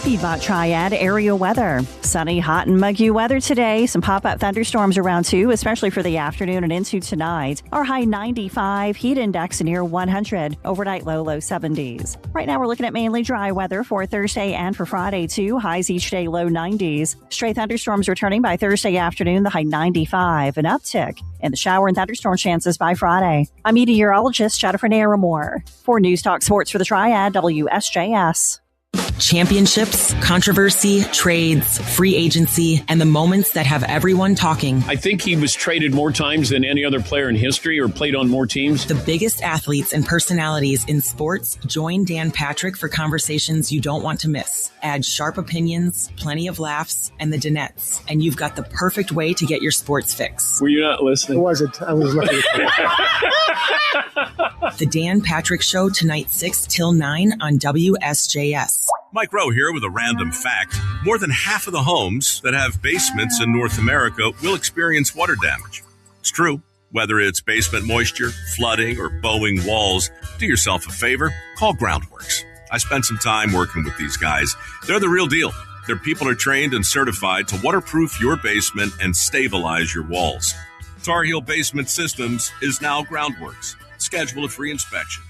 Piedmont Triad area weather. Sunny, hot, and muggy weather today. Some pop-up thunderstorms around too, especially for the afternoon and into tonight. Our high 95, heat index near 100. Overnight low 70s. Right now we're looking at mainly dry weather for Thursday and for Friday too. Highs each day low 90s. Stray thunderstorms returning by Thursday afternoon, the high 95. An uptick in the shower and thunderstorm chances by Friday. I'm meteorologist Jennifer Naramore. For News Talk Sports for the Triad, WSJS. Championships, controversy, trades, free agency, and the moments that have everyone talking. I think he was traded more times than any other player in history or played on more teams. The biggest athletes and personalities in sports. Join Dan Patrick for conversations you don't want to miss. Add sharp opinions, plenty of laughs, and the Dinettes. And you've got the perfect way to get your sports fix. Were you not listening? I wasn't. I was looking at The Dan Patrick Show tonight 6 till 9 on WSJS. Mike Rowe here with a random fact. More than half of the homes that have basements in North America will experience water damage. It's true. Whether it's basement moisture, flooding, or bowing walls, do yourself a favor. Call Groundworks. I spent some time working with these guys. They're the real deal. Their people are trained and certified to waterproof your basement and stabilize your walls. Tar Heel Basement Systems is now Groundworks. Schedule a free inspection.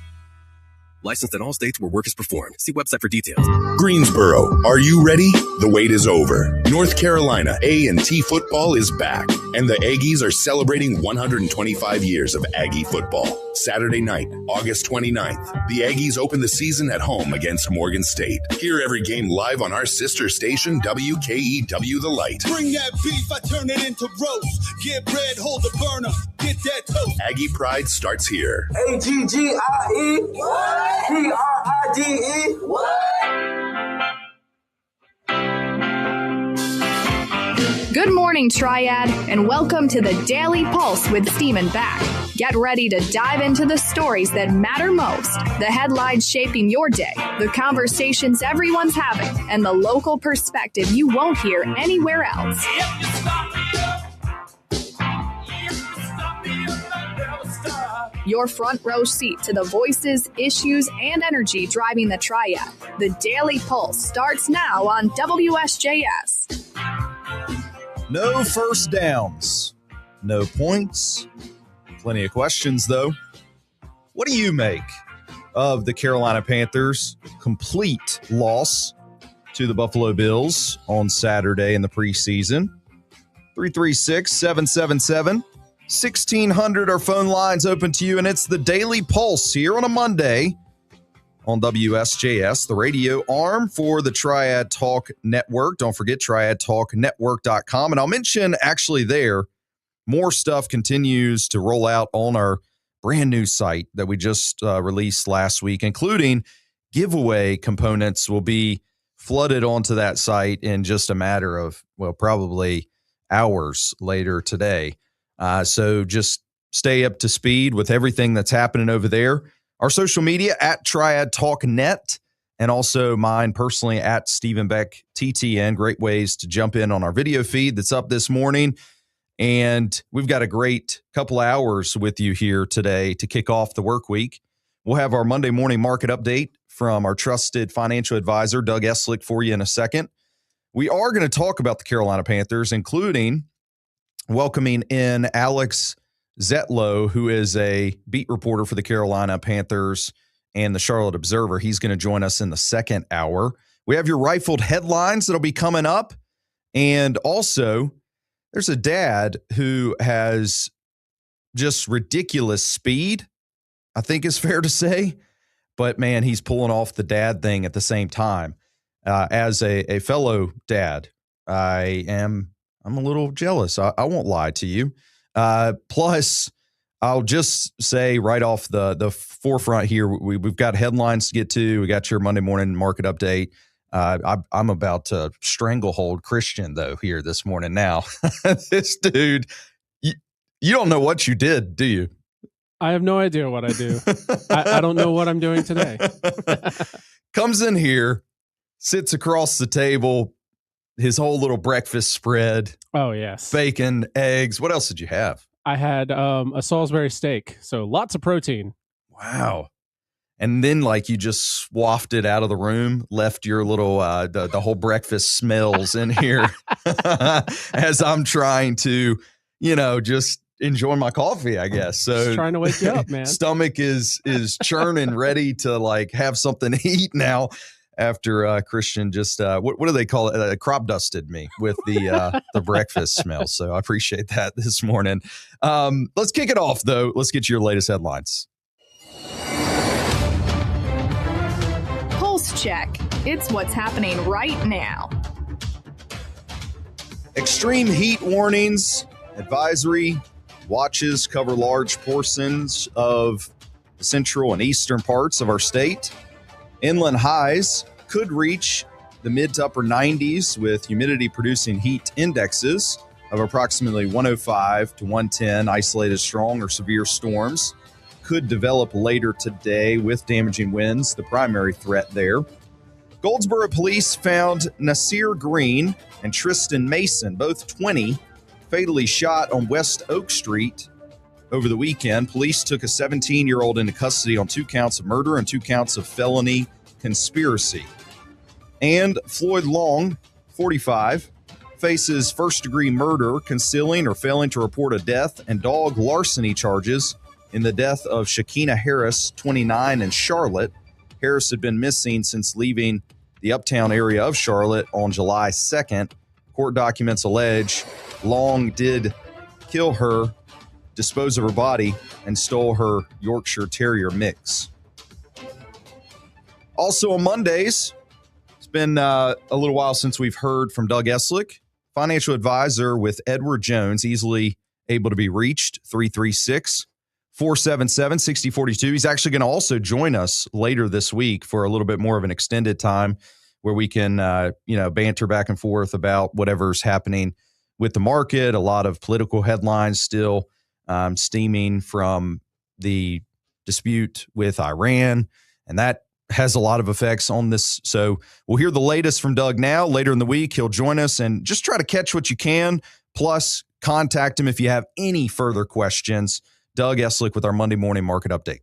Licensed in all states where work is performed. See website for details. Greensboro, are you ready? The wait is over. North Carolina A&T football is back, and the Aggies are celebrating 125 years of Aggie football. Saturday night, August 29th, the Aggies open the season at home against Morgan State. Hear every game live on our sister station, WKEW The Light. Bring that beef, I turn it into roast. Get bread, hold the burner, get that toast. Aggie pride starts here. A-G-G-I-E. What? P-R-I-D-E. What? Good morning, Triad, and welcome to the Daily Pulse with Steam Back. Get ready to dive into the stories that matter most, the headlines shaping your day, the conversations everyone's having, and the local perspective you won't hear anywhere else. Your front row seat to the voices, issues, and energy driving the Triad. The Daily Pulse starts now on WSJS. No first downs, no points, plenty of questions, though. What do you make of the Carolina Panthers' complete loss to the Buffalo Bills on Saturday in the preseason? 336-777-1600, our phone lines open to you, and it's the Daily Pulse here on a Monday on WSJS, the radio arm for the Triad Talk Network. Don't forget triadtalknetwork.com. And I'll mention actually there, more stuff continues to roll out on our brand new site that we just released last week, including giveaway components will be flooded onto that site in just a matter of, well, probably hours later today. So just stay up to speed with everything that's happening over there. Our social media at Triad Talk Net, and also mine personally at Stephen Beck TTN. Great ways to jump in on our video feed that's up this morning. And we've got a great couple hours with you here today to kick off the work week. We'll have our Monday morning market update from our trusted financial advisor, Doug Eslick, for you in a second. We are going to talk about the Carolina Panthers, including welcoming in Alex Zetlow, who is a beat reporter for the Carolina Panthers and the Charlotte Observer. He's going to join us in the second hour. We have your rifled headlines that'll be coming up. And also, there's a dad who has just ridiculous speed, I think is fair to say. But, man, he's pulling off the dad thing at the same time. As a fellow dad, I'm a little jealous. I won't lie to you. Plus, I'll just say right off the forefront here, we've got headlines to get to. We got your Monday morning market update. I'm about to stranglehold Christian, though, here this morning now. This dude, you don't know what you did, do you? I have no idea what I do. I don't know what I'm doing today. Comes in here, sits across the table, his whole little breakfast spread. Oh, yes. Bacon, eggs. What else did you have? I had a Salisbury steak, so lots of protein. Wow. And then like you just swaffed it out of the room, left your little, the whole breakfast smells in here as I'm trying to, just enjoy my coffee, I guess. So just trying to wake you up, man. Stomach is churning, ready to like have something to eat now after Christian just, what do they call it? Crop dusted me with the breakfast smell. So I appreciate that this morning. Let's kick it off though. Let's get your latest headlines. Pulse check. It's what's happening right now. Extreme heat warnings, advisory, watches cover large portions of the central and eastern parts of our state. Inland highs could reach the mid to upper 90s with humidity producing heat indexes of approximately 105 to 110. Isolated strong or severe storms could develop later today with damaging winds, the primary threat there. Goldsboro police found Nasir Green and Tristan Mason, both 20, fatally shot on West Oak Street over the weekend. Police took a 17-year-old into custody on 2 counts of murder and 2 counts of felony conspiracy. And Floyd Long, 45, faces first-degree murder, concealing or failing to report a death, and dog larceny charges in the death of Shakina Harris, 29, in Charlotte. Harris had been missing since leaving the uptown area of Charlotte on July 2nd. Court documents allege Long did kill her, dispose of her body, and stole her Yorkshire Terrier mix. Also on Mondays, it's been a little while since we've heard from Doug Eslick, financial advisor with Edward Jones, easily able to be reached, 336-477-6042. He's actually going to also join us later this week for a little bit more of an extended time where we can, banter back and forth about whatever's happening with the market. A lot of political headlines still steaming from the dispute with Iran, and that has a lot of effects on this. So we'll hear the latest from Doug now. Later in the week, he'll join us and just try to catch what you can. Plus, contact him if you have any further questions. Doug Eslick with our Monday morning market update.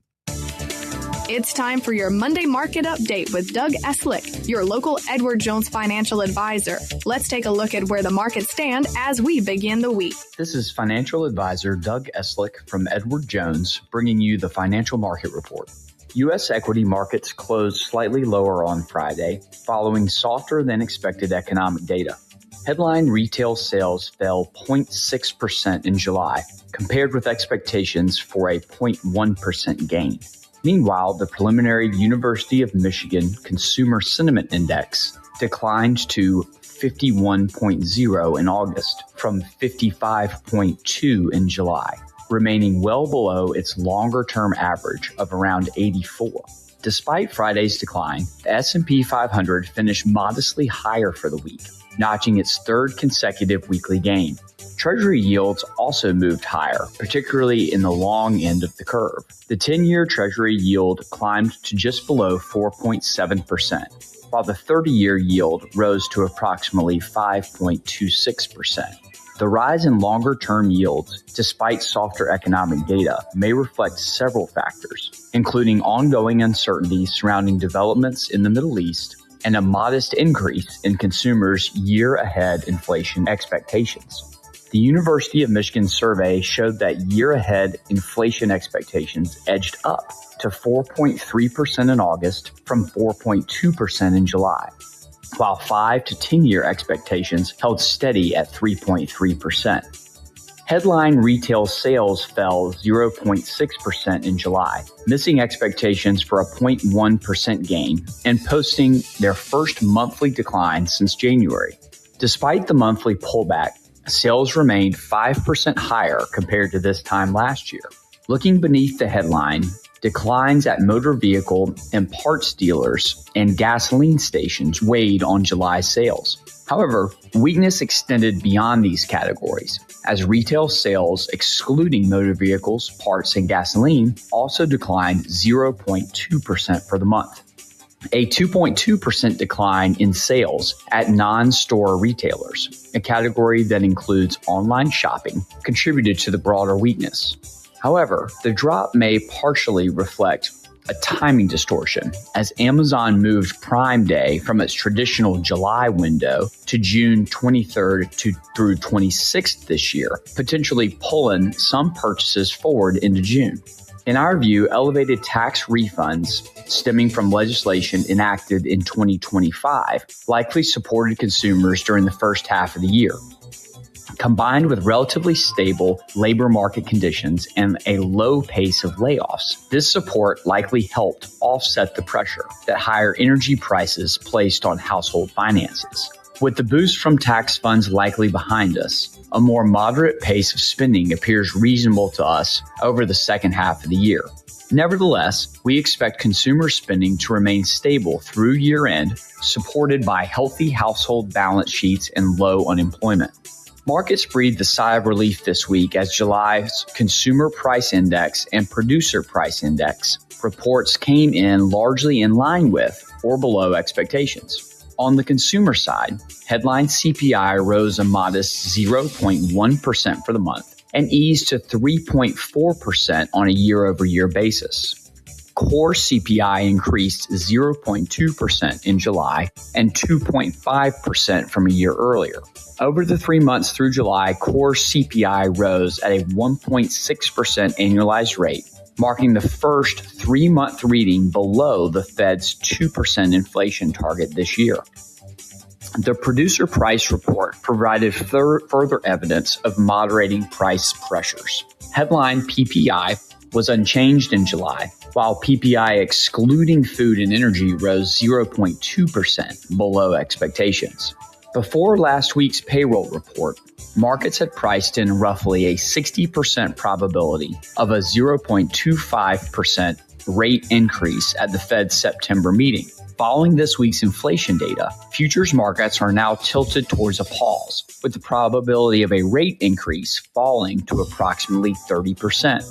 It's time for your Monday market update with Doug Eslick, your local Edward Jones financial advisor. Let's take a look at where the markets stand as we begin the week. This is financial advisor Doug Eslick from Edward Jones, bringing you the financial market report. U.S. equity markets closed slightly lower on Friday, following softer than expected economic data. Headline retail sales fell 0.6% in July, compared with expectations for a 0.1% gain. Meanwhile, the preliminary University of Michigan Consumer Sentiment Index declined to 51.0 in August from 55.2 in July, remaining well below its longer-term average of around 84. Despite Friday's decline, the S&P 500 finished modestly higher for the week, notching its third consecutive weekly gain. Treasury yields also moved higher, particularly in the long end of the curve. The 10-year Treasury yield climbed to just below 4.7%, while the 30-year yield rose to approximately 5.26%. The rise in longer-term yields, despite softer economic data, may reflect several factors, including ongoing uncertainty surrounding developments in the Middle East and a modest increase in consumers' year-ahead inflation expectations. The University of Michigan survey showed that year-ahead inflation expectations edged up to 4.3% in August from 4.2% in July, while 5 to 10-year expectations held steady at 3.3%. Headline retail sales fell 0.6% in July, missing expectations for a 0.1% gain and posting their first monthly decline since January. Despite the monthly pullback, sales remained 5% higher compared to this time last year. Looking beneath the headline, declines at motor vehicle and parts dealers and gasoline stations weighed on July sales. However, weakness extended beyond these categories, as retail sales, excluding motor vehicles, parts, and gasoline, also declined 0.2% for the month. A 2.2% decline in sales at non-store retailers, a category that includes online shopping, contributed to the broader weakness. However, the drop may partially reflect a timing distortion as Amazon moved Prime Day from its traditional July window to June 23rd through 26th this year, potentially pulling some purchases forward into June. In our view, elevated tax refunds stemming from legislation enacted in 2025 likely supported consumers during the first half of the year. Combined with relatively stable labor market conditions and a low pace of layoffs, this support likely helped offset the pressure that higher energy prices placed on household finances. With the boost from tax funds likely behind us, a more moderate pace of spending appears reasonable to us over the second half of the year. Nevertheless, we expect consumer spending to remain stable through year-end, supported by healthy household balance sheets and low unemployment. Markets breathed a sigh of relief this week as July's Consumer Price Index and Producer Price Index reports came in largely in line with or below expectations. On the consumer side, headline CPI rose a modest 0.1% for the month and eased to 3.4% on a year-over-year basis. Core CPI increased 0.2% in July and 2.5% from a year earlier. Over the 3 months through July, core CPI rose at a 1.6% annualized rate, marking the first 3-month reading below the Fed's 2% inflation target this year. The producer price report provided further evidence of moderating price pressures. Headline PPI was unchanged in July, while PPI excluding food and energy rose 0.2% below expectations. Before last week's payroll report, markets had priced in roughly a 60% probability of a 0.25% rate increase at the Fed's September meeting. Following this week's inflation data, futures markets are now tilted towards a pause, with the probability of a rate increase falling to approximately 30%.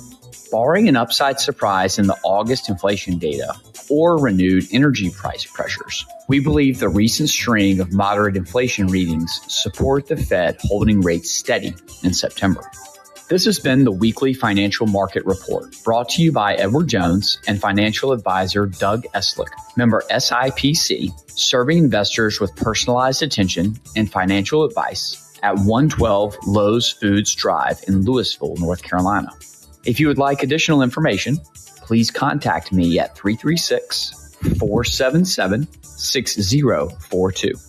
Barring an upside surprise in the August inflation data or renewed energy price pressures, we believe the recent string of moderate inflation readings support the Fed holding rates steady in September. This has been the weekly financial market report brought to you by Edward Jones and financial advisor Doug Eslick, member SIPC, serving investors with personalized attention and financial advice at 112 Lowe's Foods Drive in Louisville, North Carolina. If you would like additional information, please contact me at 336-477-6042.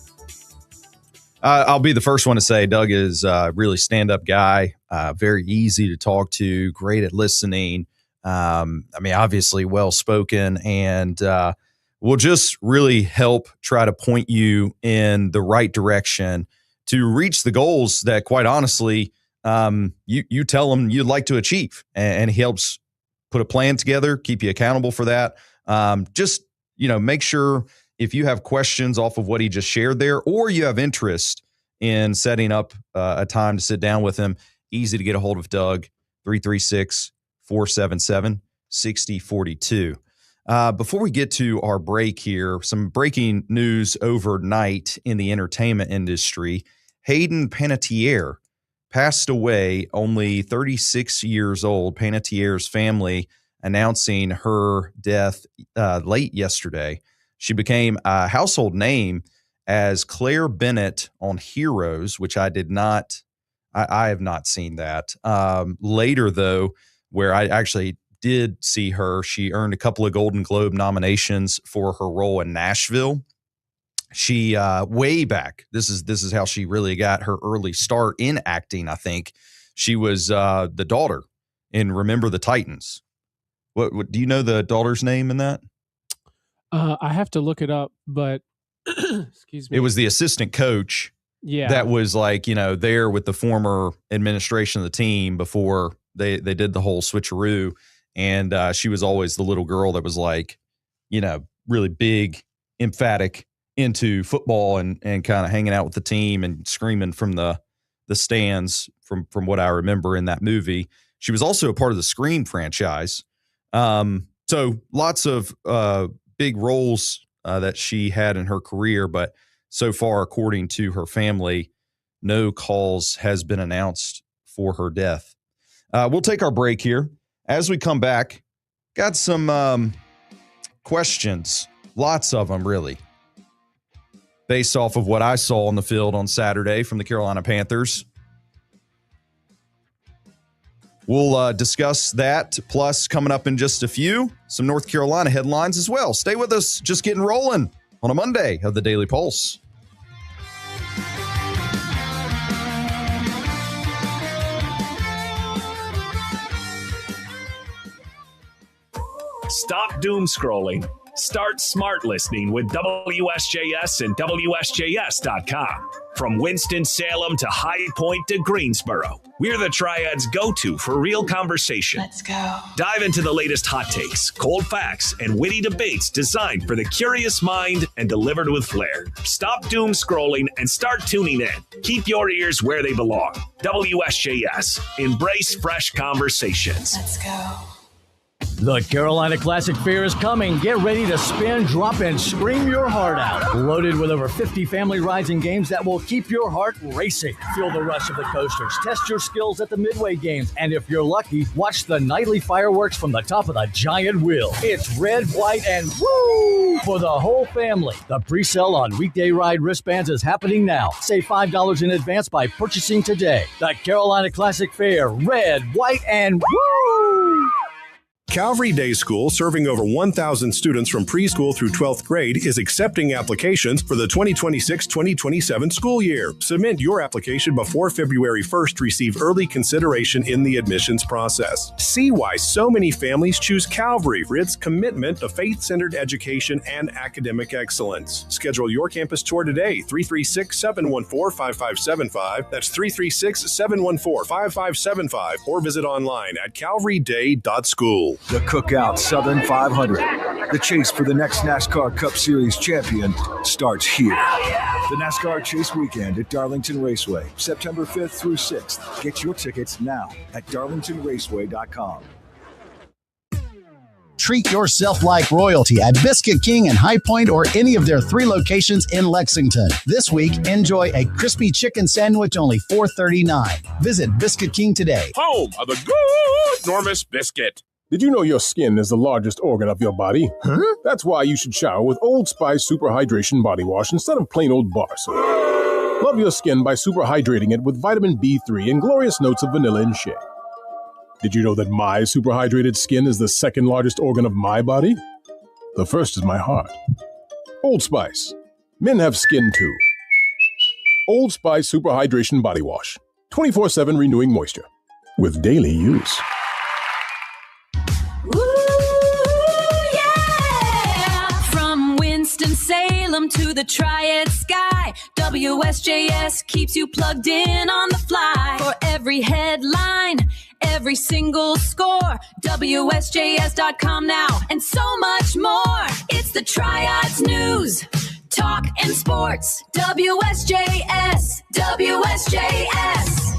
I'll be the first one to say Doug is a really stand-up guy, very easy to talk to, great at listening. Obviously well-spoken, and will just really help try to point you in the right direction to reach the goals that, quite honestly, you tell him you'd like to achieve, and he helps put a plan together, keep you accountable for that. Just make sure if you have questions off of what he just shared there, or you have interest in setting up a time to sit down with him, easy to get a hold of Doug, 336-477-6042. Before we get to our break here, some breaking news overnight in the entertainment industry. Hayden Panettiere passed away, only 36 years old. Panettiere's family announcing her death late yesterday. She became a household name as Claire Bennett on Heroes, which I have not seen that. Later, though, where I actually did see her, she earned a couple of Golden Globe nominations for her role in Nashville. She way back, this is how she really got her early start in acting. I think she was the daughter in Remember the Titans. What do you know the daughter's name in that? I have to look it up, but excuse me. It was the assistant coach. Yeah, that was there with the former administration of the team before they did the whole switcheroo, and she was always the little girl that was really big, emphatic, into football and kind of hanging out with the team and screaming from the stands from what I remember in that movie. She was also a part of the Scream franchise. So lots of big roles that she had in her career, but so far, according to her family, no cause has been announced for her death. We'll take our break here. As we come back, got some questions, lots of them really, based off of what I saw on the field on Saturday from the Carolina Panthers. We'll discuss that, plus coming up in just a few, some North Carolina headlines as well. Stay with us, just getting rolling on a Monday of the Daily Pulse. Stop doom scrolling. Start smart listening with WSJS and WSJS.com. From Winston-Salem to High Point to Greensboro, we're the Triad's go-to for real conversation. Let's go. Dive into the latest hot takes, cold facts, and witty debates designed for the curious mind and delivered with flair. Stop doom scrolling and start tuning in. Keep your ears where they belong. WSJS. Embrace fresh conversations. Let's go. The Carolina Classic Fair is coming. Get ready to spin, drop, and scream your heart out. Loaded with over 50 family rides and games that will keep your heart racing. Feel the rush of the coasters. Test your skills at the Midway Games. And if you're lucky, watch the nightly fireworks from the top of the giant wheel. It's red, white, and woo for the whole family. The pre-sale on weekday ride wristbands is happening now. Save $5 in advance by purchasing today. The Carolina Classic Fair, red, white, and woo! Calvary Day School, serving over 1,000 students from preschool through 12th grade, is accepting applications for the 2026-2027 school year. Submit your application before February 1st to receive early consideration in the admissions process. See why so many families choose Calvary for its commitment to faith-centered education and academic excellence. Schedule your campus tour today, 336-714-5575. That's 336-714-5575. Or visit online at calvaryday.school. The Cookout Southern 500. The chase for the next NASCAR Cup Series champion starts here. The NASCAR Chase Weekend at Darlington Raceway, September 5th through 6th. Get your tickets now at darlingtonraceway.com. Treat yourself like royalty at Biscuit King in High Point or any of their 3 locations in Lexington. This week, enjoy a crispy chicken sandwich only $4.39. Visit Biscuit King today. Home of the good Normus Biscuit. Did you know your skin is the largest organ of your body? Huh? That's why you should shower with Old Spice Super Hydration Body Wash instead of plain old bar soap. Love your skin by super hydrating it with vitamin B3 and glorious notes of vanilla and shea. Did you know that my super hydrated skin is the second largest organ of my body? The first is my heart. Old Spice. Men have skin too. Old Spice Super Hydration Body Wash. 24/7 renewing moisture. With daily use. Winston-Salem to the Triad sky, WSJS keeps you plugged in on the fly. For every headline, every single score, WSJS.com now, and so much more. It's the Triad's news, talk, and sports. WSJS, WSJS.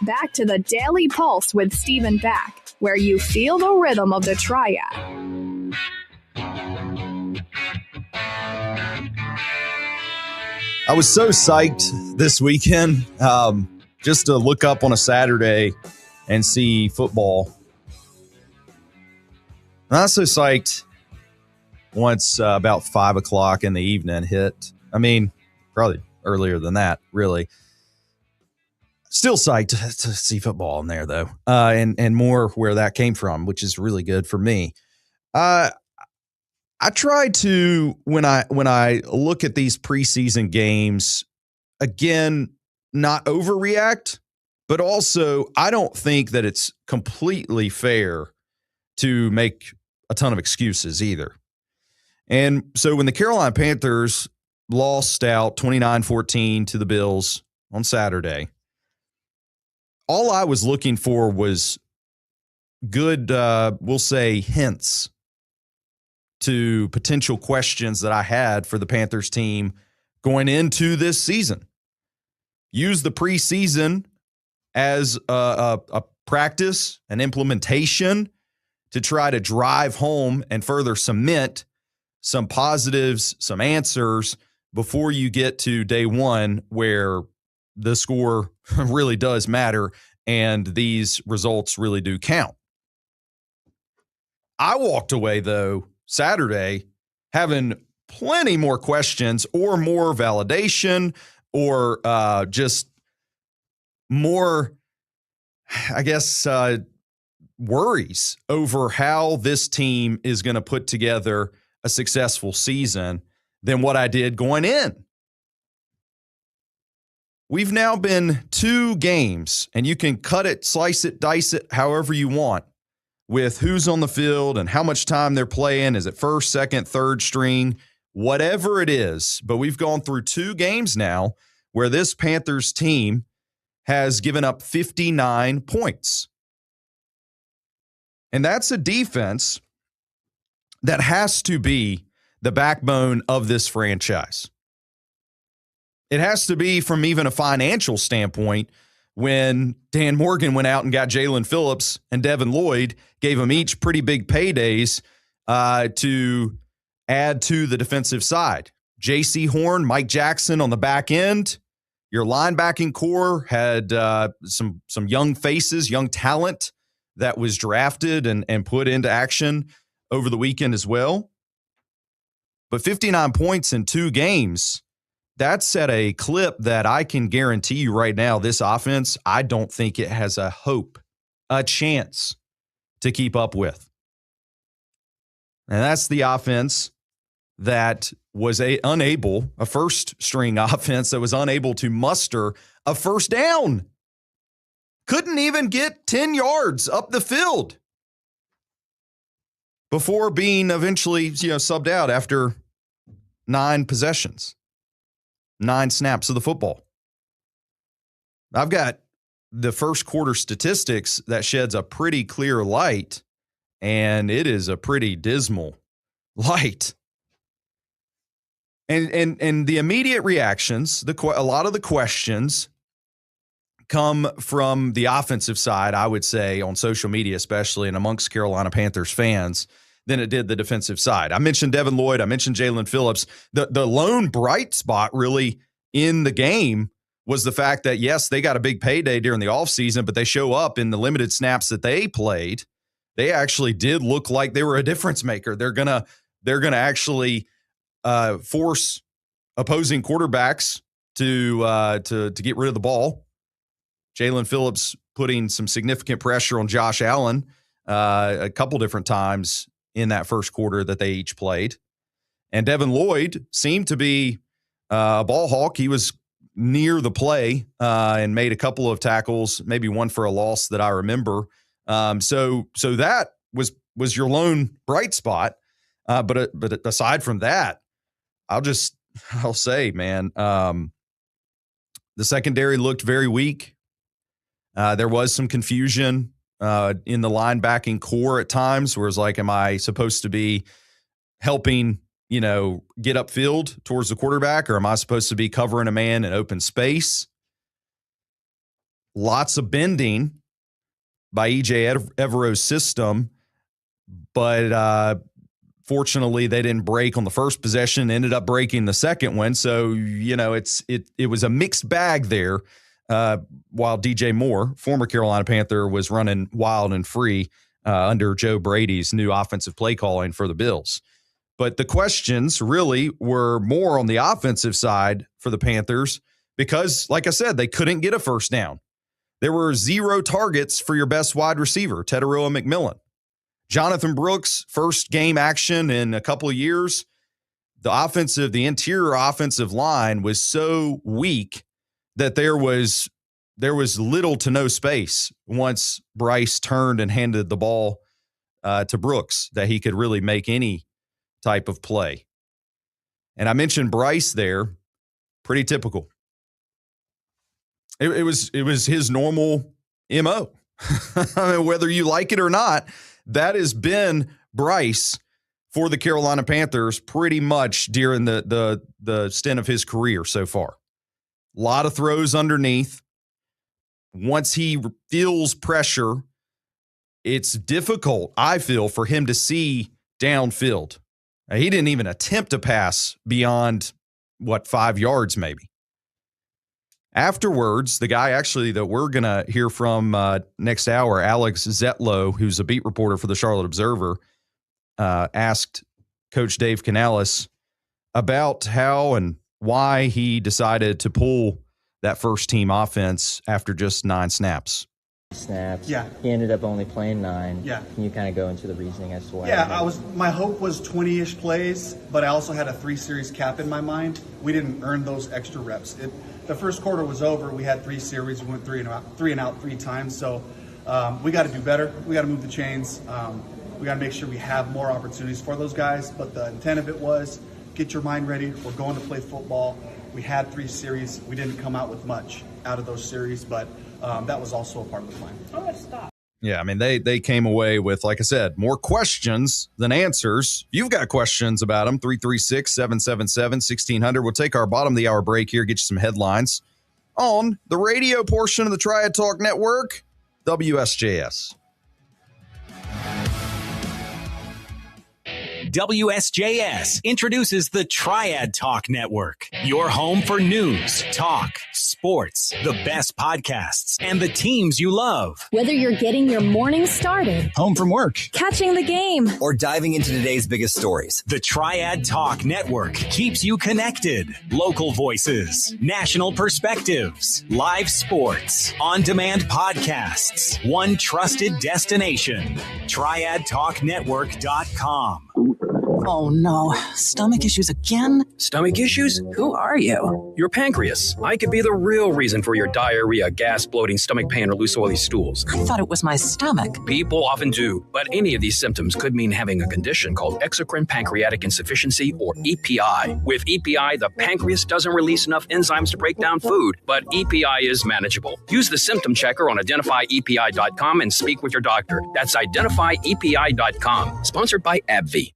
Back to the Daily Pulse with Stephen Back, where you feel the rhythm of the Triad. I was so psyched this weekend just to look up on a Saturday and see football. I was so psyched once about 5 o'clock in the evening hit. I mean, probably earlier than that, really. Still psyched to see football in there, though, and more where that came from, which is really good for me. I try to, when I look at these preseason games, again, not overreact, but also I don't think that it's completely fair to make a ton of excuses either. And so when the Carolina Panthers lost out 29-14 to the Bills on Saturday, all I was looking for was good, we'll say, hints to potential questions that I had for the Panthers team going into this season. Use the preseason as a practice, an implementation to try to drive home and further cement some positives, some answers before you get to day one where the score really does matter and these results really do count. I walked away, though, Saturday having plenty more questions or more validation or just more, I guess, worries over how this team is going to put together a successful season than what I did going in. We've now been 2 games, and you can cut it, slice it, dice it however you want, with who's on the field and how much time they're playing. Is it first, second, third string, whatever it is. But we've gone through 2 games now where this Panthers team has given up 59 points. And that's a defense that has to be the backbone of this franchise. It has to be from even a financial standpoint. When Dan Morgan went out and got Jalen Phillips and Devin Lloyd, gave them each pretty big paydays to add to the defensive side. J.C. Horn, Mike Jackson on the back end. Your linebacking core had some young faces, young talent that was drafted and put into action over the weekend as well. But 59 points in 2 games, that's at a clip that I can guarantee you right now, this offense, I don't think it has a hope, a chance to keep up with. And that's the offense that was a first-string offense that was unable to muster a first down. Couldn't even get 10 yards up the field before being eventually, subbed out after 9 possessions, 9 snaps of the football. I've got the first quarter statistics that sheds a pretty clear light, and it is a pretty dismal light. And the immediate reactions, a lot of the questions come from the offensive side, I would say, on social media especially, and amongst Carolina Panthers fans, than it did the defensive side. I mentioned Devin Lloyd. I mentioned Jalen Phillips. The lone bright spot really in the game was the fact that, yes, they got a big payday during the offseason, but they show up in the limited snaps that they played. They actually did look like they were a difference maker. They're gonna actually force opposing quarterbacks to get rid of the ball. Jalen Phillips putting some significant pressure on Josh Allen a couple different times in that first quarter that they each played. And Devin Lloyd seemed to be a ball hawk. He was near the play and made a couple of tackles, maybe one for a loss that I remember. So that was your lone bright spot. But aside from that, I'll say, man, the secondary looked very weak. There was some confusion in the linebacking core at times where it's like, am I supposed to be helping, get upfield towards the quarterback, or am I supposed to be covering a man in open space? Lots of bending by E.J. Evero's system, but fortunately they didn't break on the first possession, ended up breaking the second one. So, it was a mixed bag there. While DJ Moore, former Carolina Panther, was running wild and free under Joe Brady's new offensive play calling for the Bills. But the questions really were more on the offensive side for the Panthers because, like I said, they couldn't get a first down. There were 0 targets for your best wide receiver, Teteroa McMillan. Jonathan Brooks, first game action in a couple of years. The interior offensive line was so weak that there was little to no space once Bryce turned and handed the ball to Brooks that he could really make any type of play. And I mentioned Bryce there, pretty typical. It was his normal MO. I mean, whether you like it or not, that has been Bryce for the Carolina Panthers pretty much during the stint of his career so far. A lot of throws underneath. Once he feels pressure, it's difficult, I feel, for him to see downfield. He didn't even attempt to pass beyond, 5 yards maybe. Afterwards, the guy actually that we're going to hear from next hour, Alex Zetlow, who's a beat reporter for the Charlotte Observer, asked Coach Dave Canales about how and why he decided to pull that first team offense after just 9 snaps. Snaps. Yeah. He ended up only playing 9. Yeah. Can you kind of go into the reasoning as to why? Yeah, my hope was 20-ish plays, but I also had a 3-series cap in my mind. We didn't earn those extra reps. The first quarter was over. We had 3 series. We went 3 and out 3 times. So we got to do better. We got to move the chains. We got to make sure we have more opportunities for those guys. But the intent of it was get your mind ready. We're going to play football. We had 3 series. We didn't come out with much out of those series, but that was also a part of the plan. Oh, stop. Yeah, I mean, they came away with, like I said, more questions than answers. If you've got questions about them, 336-777-1600. We'll take our bottom of the hour break here, get you some headlines on the radio portion of the Triad Talk Network, WSJS. WSJS introduces the Triad Talk Network, your home for news, talk, sports, the best podcasts, and the teams you love. Whether you're getting your morning started, home from work, catching the game, or diving into today's biggest stories, the Triad Talk Network keeps you connected. Local voices, national perspectives, live sports, on-demand podcasts, one trusted destination, TriadTalkNetwork.com. Oh no, stomach issues again? Stomach issues? Who are you? Your pancreas. I could be the real reason for your diarrhea, gas, bloating, stomach pain, or loose oily stools. I thought it was my stomach. People often do, but any of these symptoms could mean having a condition called exocrine pancreatic insufficiency, or EPI. With EPI, the pancreas doesn't release enough enzymes to break down food, but EPI is manageable. Use the symptom checker on identifyepi.com and speak with your doctor. That's identifyepi.com. Sponsored by AbbVie.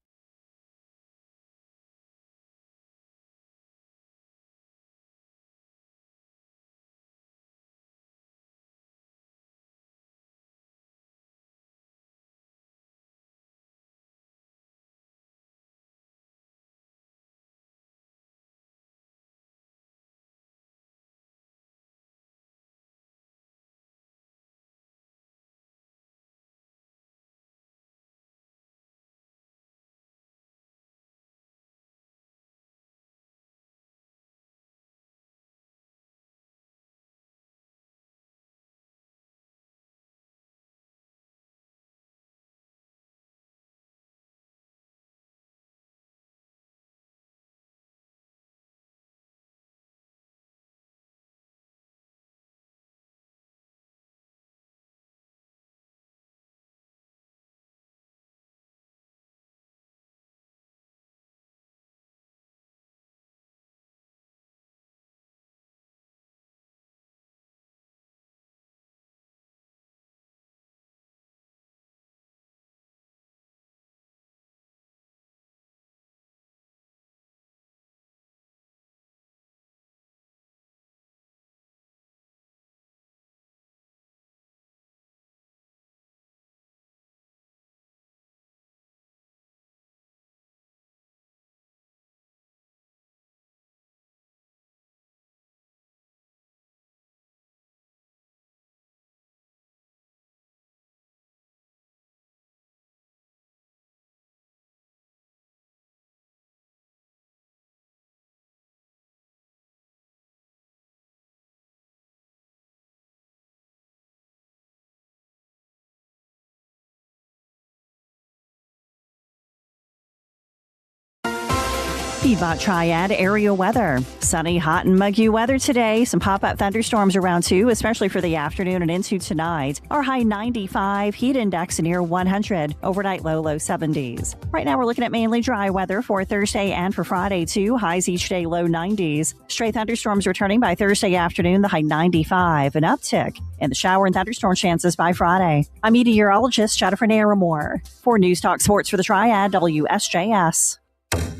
Piedmont Triad area weather. Sunny, hot, and muggy weather today. Some pop-up thunderstorms around too, especially for the afternoon and into tonight. Our high 95, heat index near 100. Overnight low 70s. Right now we're looking at mainly dry weather for Thursday and for Friday too. Highs each day low 90s. Stray thunderstorms returning by Thursday afternoon, the high 95. An uptick in the shower and thunderstorm chances by Friday. I'm meteorologist Jennifer Naramore. For News Talk Sports for the Triad, WSJS.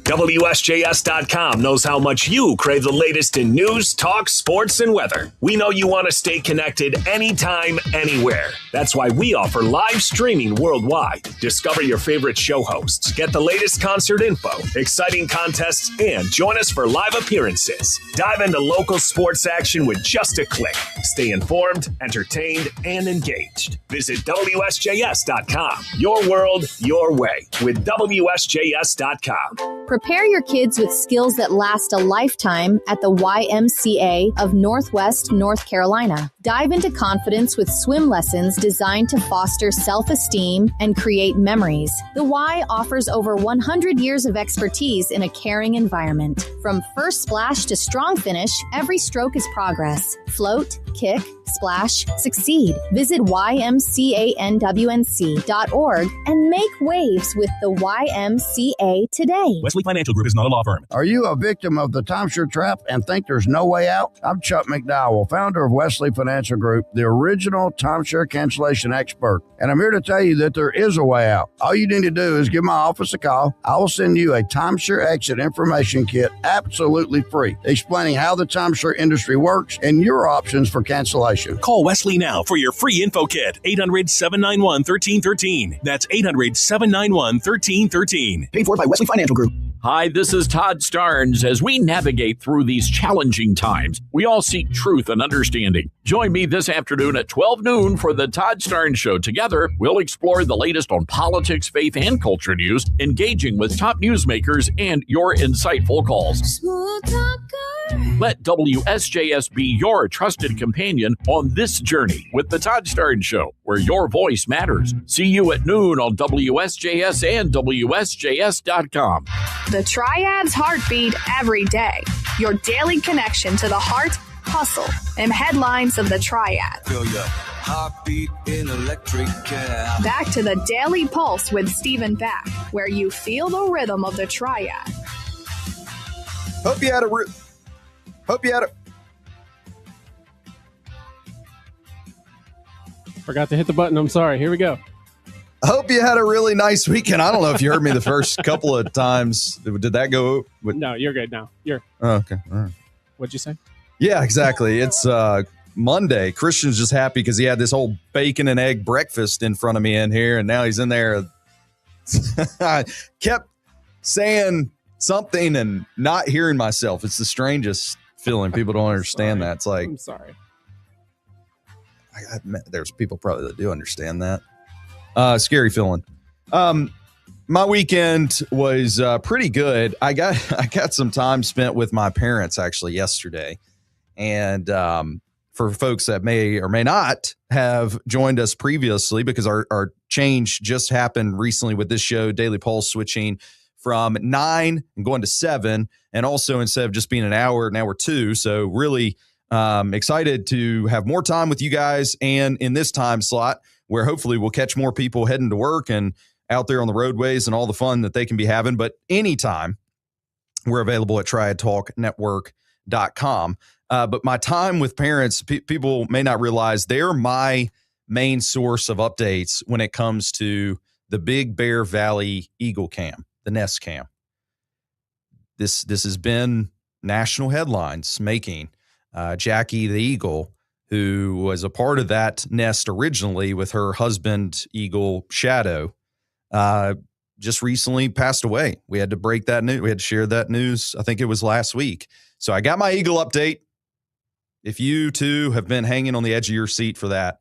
WSJS.com knows how much you crave the latest in news, talk, sports, and weather. We know you want to stay connected anytime, anywhere. That's why we offer live streaming worldwide. Discover your favorite show hosts, get the latest concert info, exciting contests, and join us for live appearances. Dive into local sports action with just a click. Stay informed, entertained, and engaged. Visit WSJS.com. Your world, your way with WSJS.com. Prepare your kids with skills that last a lifetime at the YMCA of Northwest North Carolina. Dive into confidence with swim lessons designed to foster self-esteem and create memories. The Y offers over 100 years of expertise in a caring environment. From first splash to strong finish, every stroke is progress. Float, kick, splash, succeed. Visit ymcanwnc.org and make waves with the YMCA today. Wesley Financial Group is not a law firm. Are you a victim of the timeshare trap and think there's no way out? I'm Chuck McDowell, founder of Wesley Financial Group, the original timeshare cancellation expert. And I'm here to tell you that there is a way out. All you need to do is give my office a call. I will send you a timeshare exit information kit absolutely free, explaining how the timeshare industry works and your options for cancellation. Call Wesley now for your free info kit. 800-791-1313. That's 800-791-1313. Paid for by Wesley Financial Group. Hi, this is Todd Starnes. As we navigate through these challenging times, we all seek truth and understanding. Join me this afternoon at 12 noon for the Todd Starnes Show. Together, we'll explore the latest on politics, faith, and culture news, engaging with top newsmakers and your insightful calls. Smooth talker. Let WSJS be your trusted companion on this journey with the Todd Starnes Show, where your voice matters. See you at noon on WSJS and WSJS.com. The Triad's heartbeat every day. Your daily connection to the heart, hustle, and headlines of the Triad. Feel your heartbeat in electric car. Back to the Daily Pulse with Stephen Back, where you feel the rhythm of the Triad. Hope you had a Forgot to hit the button. I'm sorry. Here we go. I hope you had a really nice weekend. I don't know if you heard me the first couple of times. Did that go? No, you're good now. Oh, okay. All right. What'd you say? Yeah, exactly. It's Monday. Christian's just happy because he had this whole bacon and egg breakfast in front of me in here, and now he's in there. I kept saying something and not hearing myself. It's the strangest feeling. People don't understand that. It's like, I'm sorry. There's people probably that do understand that. Scary feeling. My weekend was pretty good. I got some time spent with my parents actually yesterday, and for folks that may or may not have joined us previously, because our change just happened recently with this show, Daily Pulse, switching from 9 and going to 7, and also instead of just being an hour, now we're 2. So really excited to have more time with you guys, and in this time slot where hopefully we'll catch more people heading to work and out there on the roadways and all the fun that they can be having. But anytime, we're available at triadtalknetwork.com. But my time with parents, people may not realize they're my main source of updates when it comes to the Big Bear Valley Eagle Cam, the Nest Cam. This has been national headlines making. Jackie the Eagle, who was a part of that nest originally with her husband, Eagle Shadow, just recently passed away. We had to break that news. We had to share that news. I think it was last week. So I got my Eagle update. If you too have been hanging on the edge of your seat for that,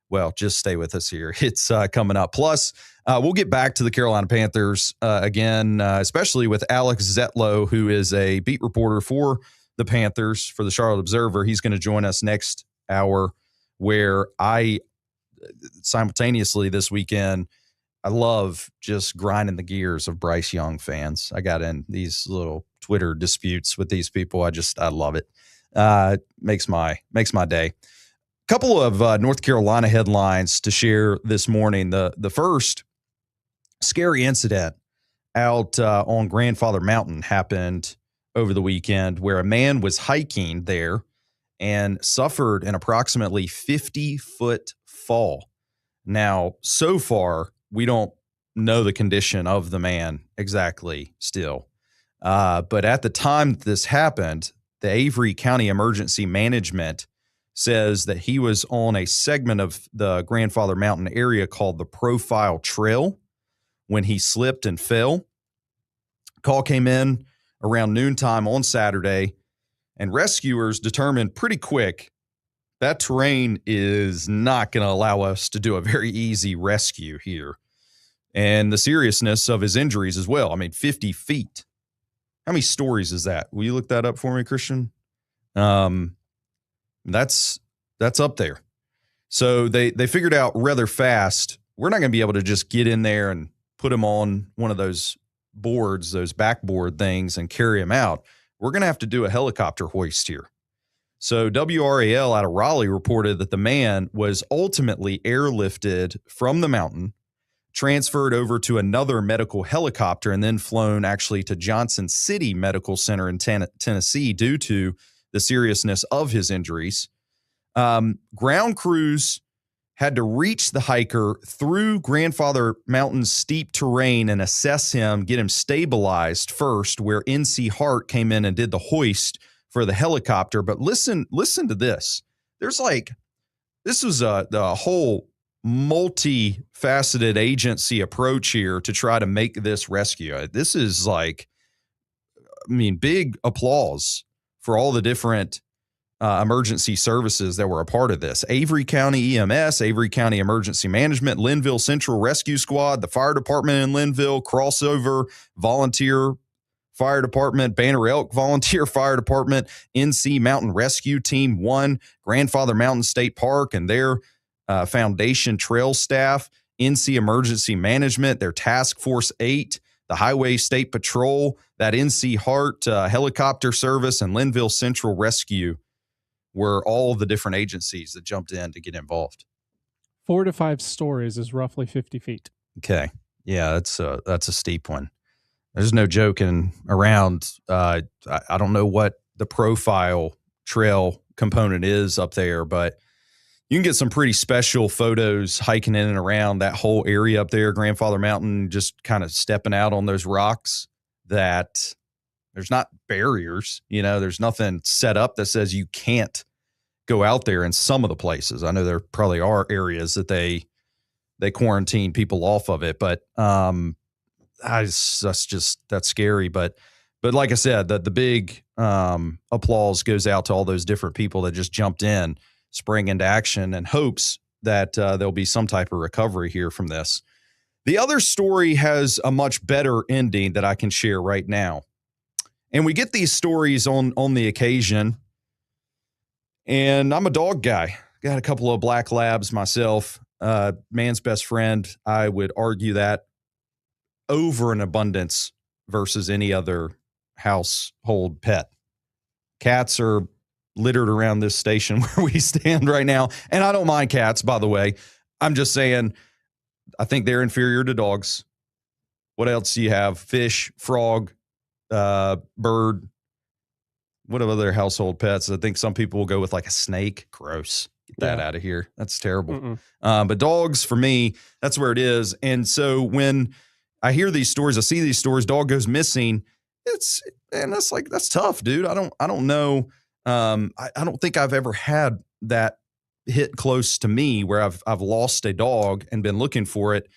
well, just stay with us here. It's coming up. Plus, we'll get back to the Carolina Panthers again, especially with Alex Zetlow, who is a beat reporter for the Panthers for the Charlotte Observer. He's going to join us next hour, where I simultaneously this weekend, I love just grinding the gears of Bryce Young fans. I got in these little Twitter disputes with these people. I love it. Makes my day. Couple of North Carolina headlines to share this morning. The first scary incident out on Grandfather Mountain happened over the weekend, where a man was hiking there and suffered an approximately 50-foot fall. Now, so far, we don't know the condition of the man exactly still. But at the time this happened, the Avery County Emergency Management says that he was on a segment of the Grandfather Mountain area called the Profile Trail when he slipped and fell. Call came in around noontime on Saturday, and rescuers determined pretty quick that terrain is not going to allow us to do a very easy rescue here. And the seriousness of his injuries as well. I mean, 50 feet. How many stories is that? Will you look that up for me, Christian? That's up there. So they figured out rather fast, we're not going to be able to just get in there and put him on one of those boards, those backboard things, and carry him out. We're going to have to do a helicopter hoist here. So WRAL out of Raleigh reported that the man was ultimately airlifted from the mountain, transferred over to another medical helicopter, and then flown actually to Johnson City Medical Center in Tennessee due to the seriousness of his injuries. Ground crews had to reach the hiker through Grandfather Mountain's steep terrain and assess him, get him stabilized first, where NC Hart came in and did the hoist for the helicopter. But listen to this. This was the whole multifaceted agency approach here to try to make this rescue. This is big applause for all the different emergency services that were a part of this. Avery County EMS, Avery County Emergency Management, Linville Central Rescue Squad, the fire department in Linville, Crossover Volunteer Fire Department, Banner Elk Volunteer Fire Department, NC Mountain Rescue Team 1, Grandfather Mountain State Park and their Foundation Trail staff, NC Emergency Management, their Task Force 8, the Highway State Patrol, that NC Hart helicopter service, and Linville Central Rescue were all the different agencies that jumped in to get involved. 4 to 5 stories is roughly 50 feet. Okay. Yeah, that's a steep one. There's no joking around. I don't know what the profile trail component is up there, but you can get some pretty special photos hiking in and around that whole area up there, Grandfather Mountain, just kind of stepping out on those rocks that there's not barriers. There's nothing set up that says you can't go out there in some of the places. I know there probably are areas that they quarantine people off of it, but that's scary. But like I said, the big applause goes out to all those different people that just jumped in, sprang into action, and hopes that there'll be some type of recovery here from this. The other story has a much better ending that I can share right now. And we get these stories on the occasion. And I'm a dog guy. Got a couple of black labs myself. Man's best friend. I would argue that over an abundance versus any other household pet. Cats are littered around this station where we stand right now. And I don't mind cats, by the way. I'm just saying, I think they're inferior to dogs. What else do you have? Fish, frog, bird. What other household pets? I think some people will go with like a snake. Gross. Get that out of here. That's terrible. But dogs, for me, that's where it is. And so when I hear these stories, I see these stories, dog goes missing. That's tough, dude. I don't know. I don't think I've ever had that hit close to me where I've lost a dog and been looking for it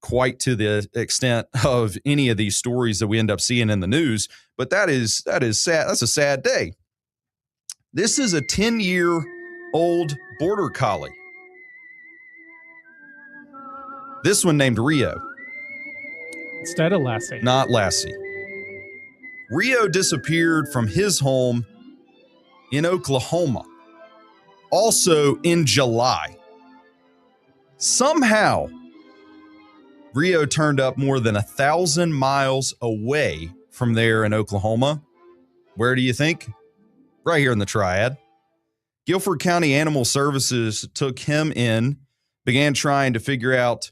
quite to the extent of any of these stories that we end up seeing in the news. But that is sad. That's a sad day. This is a 10-year-old border collie. This one named Rio. Instead of Lassie. Not Lassie. Rio disappeared from his home in Oklahoma, also in July. Somehow, Rio turned up more than 1,000 miles away from there in Oklahoma. Where do you think? Right here in the Triad. Guilford County Animal Services took him in, began trying to figure out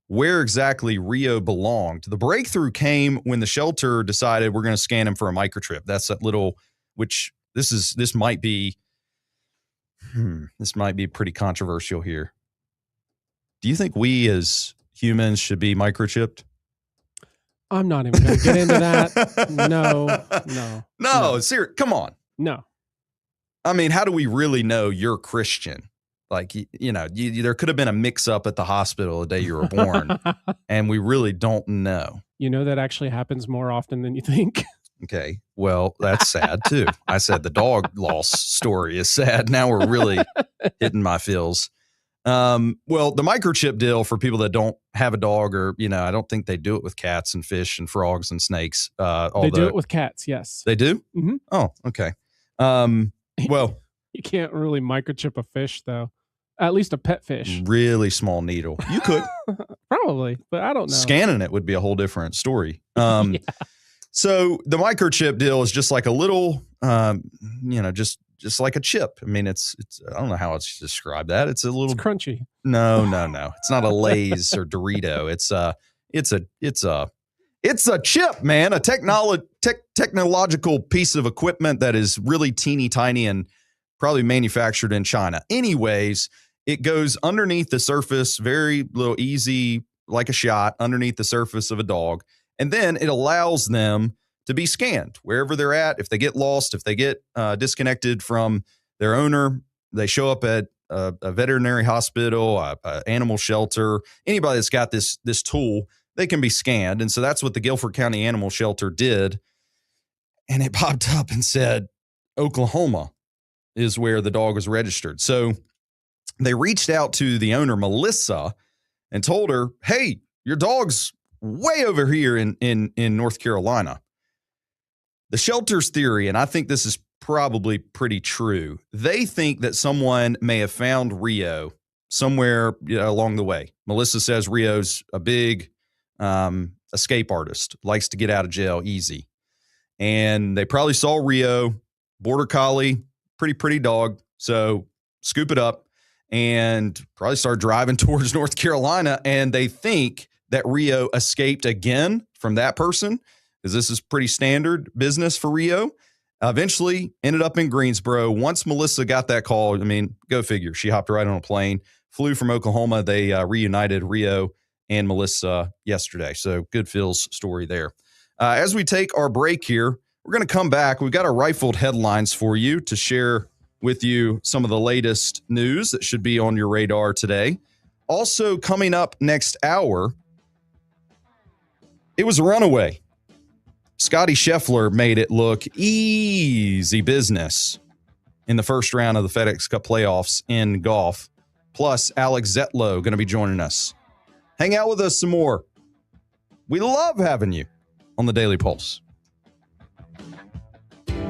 where exactly Rio belonged. The breakthrough came when the shelter decided we're going to scan him for a microchip. That's that little, which this might be pretty controversial here. Do you think we as humans should be microchipped? I'm not even going to get into that. No. Seriously, come on. No. I mean, how do we really know you're Christian? Like, there could have been a mix-up at the hospital the day you were born, and we really don't know. That actually happens more often than you think. Okay, well, that's sad, too. I said the dog loss story is sad. Now we're really hitting my feels. Well, the microchip deal for people that don't have a dog or, I don't think they do it with cats and fish and frogs and snakes. They do it with cats, yes. They do? Mm-hmm. Oh, okay. Well, you can't really microchip a fish, though. At least a pet fish. Really small needle. You could. Probably, but I don't know. Scanning it would be a whole different story. Yeah. So the microchip deal is just like a little, just like a chip. I mean, it's I don't know how else to describe that. It's a little crunchy. No. It's not a Lay's or Dorito. It's a chip, man. A technological piece of equipment that is really teeny tiny and probably manufactured in China. Anyways, it goes underneath the surface, very little easy, like a shot underneath the surface of a dog. And then it allows them to be scanned wherever they're at. If they get lost, if they get disconnected from their owner, they show up at a veterinary hospital, a animal shelter, anybody that's got this tool, they can be scanned. And so that's what the Guilford County Animal Shelter did. And it popped up and said, Oklahoma is where the dog was registered. So they reached out to the owner, Melissa, and told her, hey, your dog's way over here in North Carolina. The shelter's theory, and I think this is probably pretty true, they think that someone may have found Rio somewhere along the way. Melissa says Rio's a big escape artist, likes to get out of jail easy. And they probably saw Rio, border collie, pretty dog. So scoop it up and probably start driving towards North Carolina. And they think that Rio escaped again from that person, because this is pretty standard business for Rio. Eventually ended up in Greensboro. Once Melissa got that call, I mean, go figure. She hopped right on a plane, flew from Oklahoma. They reunited Rio and Melissa yesterday. So good Phil's story there. As we take our break here, we're going to come back. We've got our rifled headlines for you to share with you some of the latest news that should be on your radar today. Also coming up next hour, it was a runaway. Scotty Scheffler made it look easy business in the first round of the FedEx Cup playoffs in golf. Plus, Alex Zetlow going to be joining us. Hang out with us some more. We love having you on the Daily Pulse.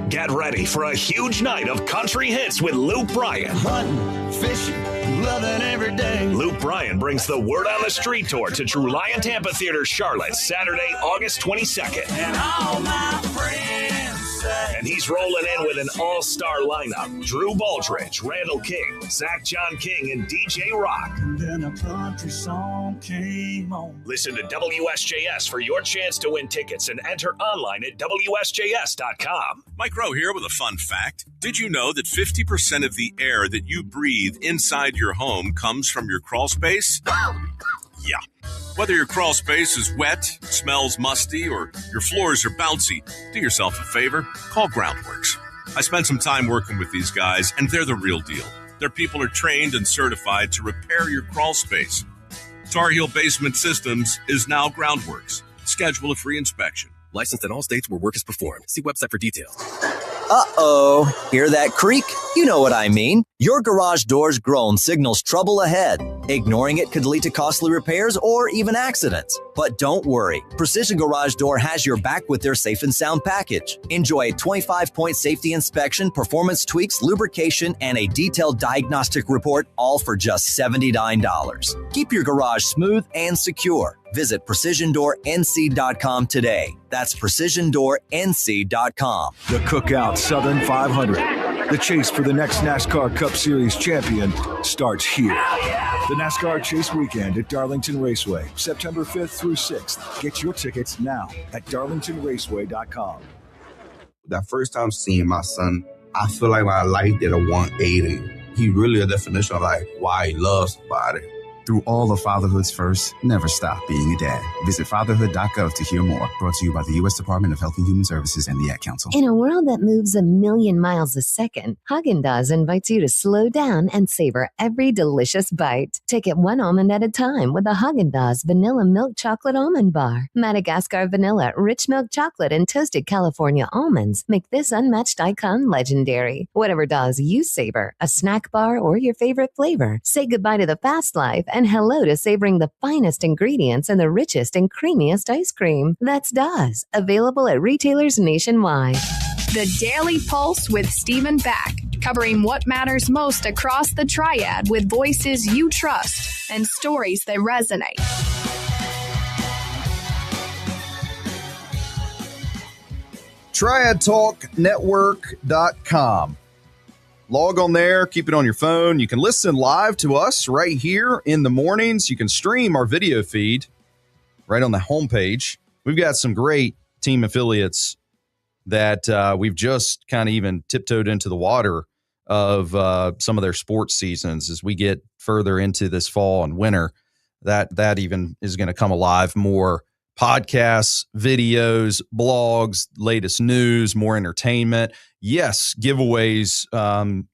Get ready for a huge night of country hits with Luke Bryan. Hunting, fishing, loving every day. Luke Bryan brings the Word on the Street tour to True Lion Amphitheater, Charlotte, Saturday, August 22nd. And all my friends say. And he's rolling in with an all-star lineup. Drew Baldridge, Randall King, Zach John King, and DJ Rock. And then a country song came on. Listen to WSJS for your chance to win tickets and enter online at WSJS.com. Mike Rowe here with a fun fact. Did you know that 50% of the air that you breathe inside your home comes from your crawl space? Yeah. Whether your crawl space is wet, smells musty, or your floors are bouncy, do yourself a favor, call Groundworks. I spent some time working with these guys, and they're the real deal. Their people are trained and certified to repair your crawl space. Tar Heel Basement Systems is now Groundworks. Schedule a free inspection. Licensed in all states where work is performed. See website for details. Uh-oh. Hear that creak? You know what I mean. Your garage door's groan signals trouble ahead. Ignoring it could lead to costly repairs or even accidents. But don't worry. Precision Garage Door has your back with their Safe and Sound package. Enjoy a 25-point safety inspection, performance tweaks, lubrication, and a detailed diagnostic report, all for just $79. Keep your garage smooth and secure. Visit PrecisionDoorNC.com today. That's PrecisionDoorNC.com. The Cookout Southern 500. The chase for the next NASCAR Cup Series champion starts here. The NASCAR Chase Weekend at Darlington Raceway, September 5th through 6th. Get your tickets now at darlingtonraceway.com. That first time seeing my son, I feel like my life did a 180. He really a definition of like why he loves somebody. Through all of fatherhood's first, never stop being a dad. Visit fatherhood.gov to hear more. Brought to you by the U.S. Department of Health and Human Services and the Ad Council. In a world that moves a million miles a second, Haagen-Dazs invites you to slow down and savor every delicious bite. Take it one almond at a time with the Haagen-Dazs Vanilla Milk Chocolate Almond Bar. Madagascar vanilla, rich milk chocolate, and toasted California almonds make this unmatched icon legendary. Whatever Dazs you savor, a snack bar or your favorite flavor, say goodbye to the fast life and hello to savoring the finest ingredients and the richest and creamiest ice cream. That's Dazs, available at retailers nationwide. The Daily Pulse with Stephen Back, covering what matters most across the triad with voices you trust and stories that resonate. TriadTalkNetwork.com. Log on there, keep it on your phone. You can listen live to us right here in the mornings. You can stream our video feed right on the homepage. We've got some great team affiliates that we've just kind of even tiptoed into the water of some of their sports seasons as we get further into this fall and winter. That even is going to come alive more. Podcasts, videos, blogs, latest news, more entertainment. Yes, giveaways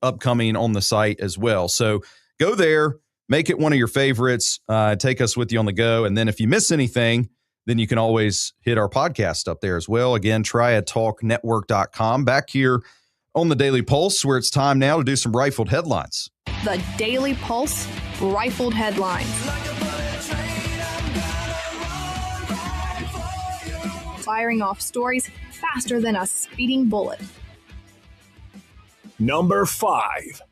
upcoming on the site as well. So go there, make it one of your favorites, take us with you on the go. And then if you miss anything, then you can always hit our podcast up there as well. Again, TriadTalkNetwork.com. Back here on the Daily Pulse, where it's time now to do some rifled headlines. The Daily Pulse Rifled Headlines. Firing off stories faster than a speeding bullet. Number 5.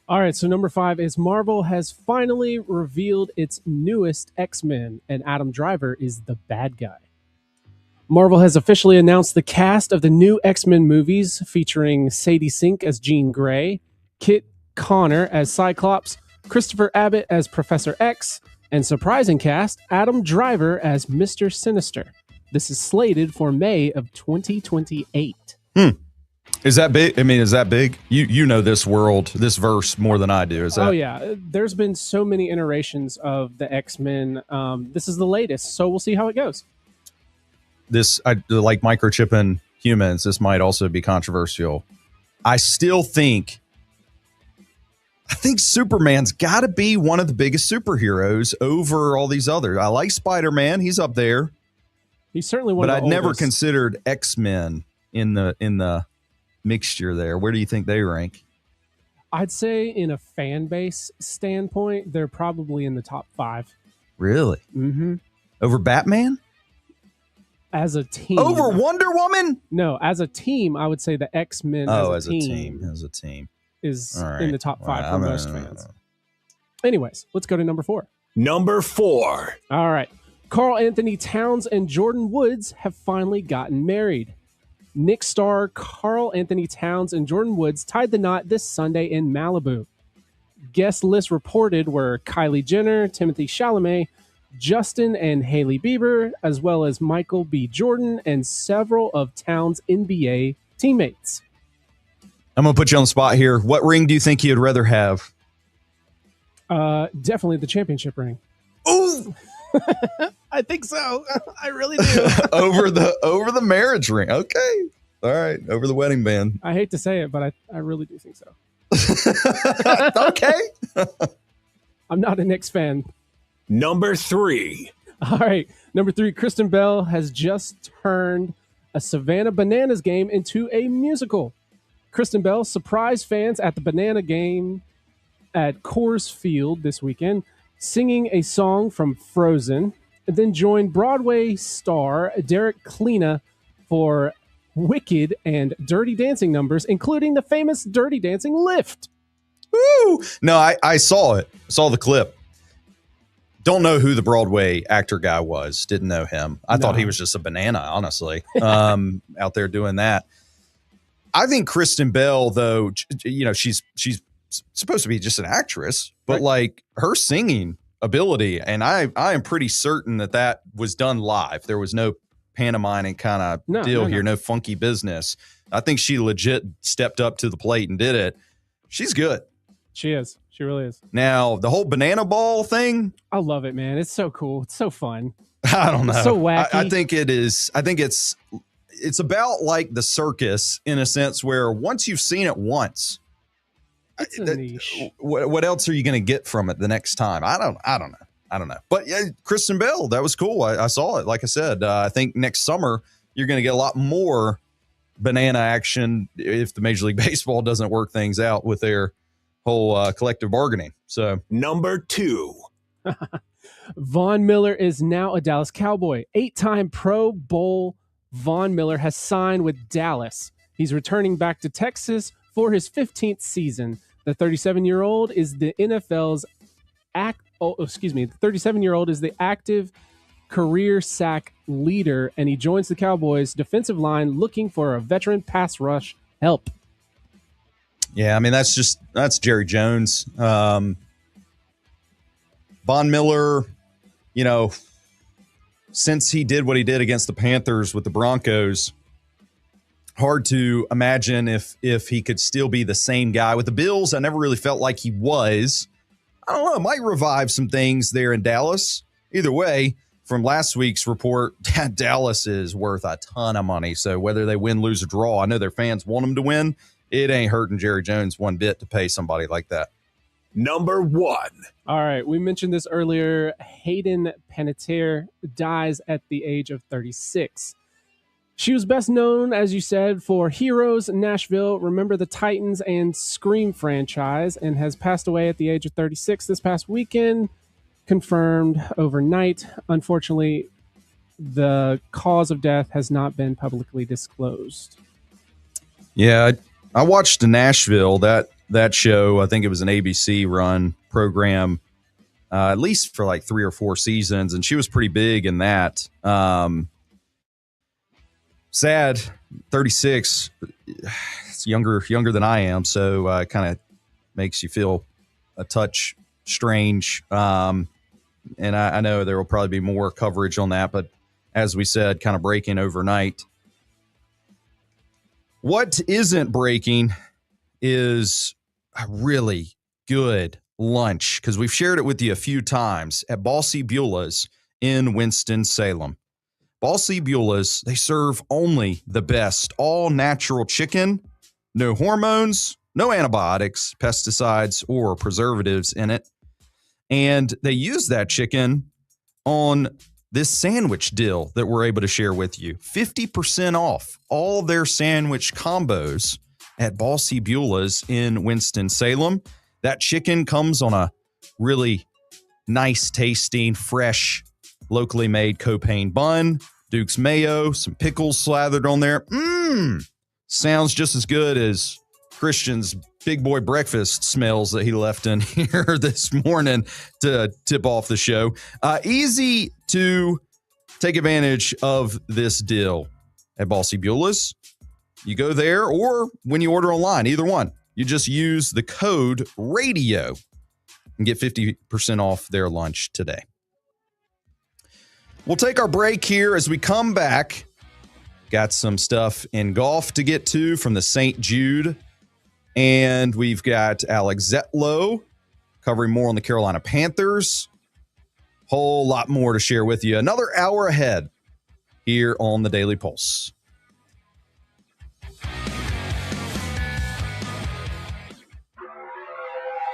All right, so number 5 is Marvel has finally revealed its newest X-Men, and Adam Driver is the bad guy. Marvel has officially announced the cast of the new X-Men movies, featuring Sadie Sink as Jean Grey, Kit Connor as Cyclops, Christopher Abbott as Professor X, and surprising cast, Adam Driver as Mr. Sinister. This is slated for May of 2028. Is that big? I mean, is that big? You know this world, this verse more than I do. Is that? Oh, yeah. There's been so many iterations of the X-Men. This is the latest, so we'll see how it goes. This, like microchipping humans, this might also be controversial. I think Superman's got to be one of the biggest superheroes over all these others. I like Spider-Man. He's up there. He's certainly one but of the I'd never oldest. considered X-Men in the mixture there. Where do you think they rank? I'd say in a fan base standpoint, they're probably in the top 5. Really? Mm-hmm. Over Batman? As a team. Over Wonder Woman? No, as a team, I would say the X-Men as a team. Is right. in the top 5 Well, for most fans. Anyways, let's go to number 4. Number 4. All right. Karl Anthony Towns and Jordan Woods have finally gotten married. Knicks star Karl Anthony Towns and Jordan Woods tied the knot this Sunday in Malibu. Guest list reported were Kylie Jenner, Timothy Chalamet, Justin and Hailey Bieber, as well as Michael B. Jordan and several of Towns' NBA teammates. I'm going to put you on the spot here. What ring do you think you'd rather have? Definitely the championship ring. Ooh! I think so. I really do. over the marriage ring. Okay. All right. Over the wedding band. I hate to say it, but I really do think so. Okay. I'm not a Knicks fan. Number 3. All right. Number 3, Kristen Bell has just turned a Savannah Bananas game into a musical. Kristen Bell surprised fans at the Banana game at Coors Field this weekend, singing a song from Frozen, and then joined Broadway star Derek Klena for Wicked and Dirty Dancing numbers, including the famous Dirty Dancing lift. Woo! No, I saw it. Saw the clip. Don't know who the Broadway actor guy was. Didn't know him. I thought he was just a banana, honestly, out there doing that. I think Kristen Bell, though, she's supposed to be just an actress, but like her singing ability, and I am pretty certain that was done live. There was no pantomiming kind of deal here, no funky business. I think she legit stepped up to the plate and did it. She's good. She is. She really is. Now, the whole banana ball thing. I love it, man. It's so cool. It's so fun. I don't know. It's so wacky. I think it is. I think it's about like the circus in a sense where once you've seen it once, it's a niche. What else are you going to get from it the next time? I don't know. But yeah, Kristen Bell, that was cool. I saw it. Like I said, I think next summer you're going to get a lot more banana action if the Major League Baseball doesn't work things out with their whole collective bargaining. So number 2. Von Miller is now a Dallas Cowboy. 8-time Pro Bowl Von Miller has signed with Dallas. He's returning back to Texas for his 15th season. The 37-year-old is the NFL's the 37-year-old is the active career sack leader, and he joins the Cowboys defensive line looking for a veteran pass rush help. Yeah, I mean, that's Jerry Jones. Von Miller, since he did what he did against the Panthers with the Broncos, hard to imagine if he could still be the same guy. With the Bills, I never really felt like he was. I don't know. It might revive some things there in Dallas. Either way, from last week's report, Dallas is worth a ton of money. So whether they win, lose, or draw, I know their fans want them to win. It ain't hurting Jerry Jones one bit to pay somebody like that. Number 1. All right. We mentioned this earlier. Hayden Panettiere dies at the age of 36. She was best known, as you said, for Heroes, Nashville, Remember the Titans, and Scream franchise, and has passed away at the age of 36 this past weekend, confirmed overnight. Unfortunately, the cause of death has not been publicly disclosed. Yeah, I watched Nashville, that show. I think it was an ABC run program, at least for like 3 or 4 seasons, and she was pretty big in that. Sad, 36. It's younger than I am, so it kind of makes you feel a touch strange. And I know there will probably be more coverage on that, but as we said, kind of breaking overnight. What isn't breaking is a really good lunch, because we've shared it with you a few times at Bossy Beulah's in Winston-Salem. Bossy Beulah's, they serve only the best all-natural chicken, no hormones, no antibiotics, pesticides, or preservatives in it. And they use that chicken on this sandwich deal that we're able to share with you. 50% off all their sandwich combos at Bossy Beulah's in Winston-Salem. That chicken comes on a really nice tasting, fresh, locally made Copain bun, Duke's mayo, some pickles slathered on there. Sounds just as good as Christian's big boy breakfast smells that he left in here this morning to tip off the show. Easy to take advantage of this deal at Bossy Beulah's. You go there, or when you order online, either one, you just use the code RADIO and get 50% off their lunch today. We'll take our break here. As we come back, got some stuff in golf to get to from the St. Jude. And we've got Alex Zetlow covering more on the Carolina Panthers. Whole lot more to share with you. Another hour ahead here on the Daily Pulse.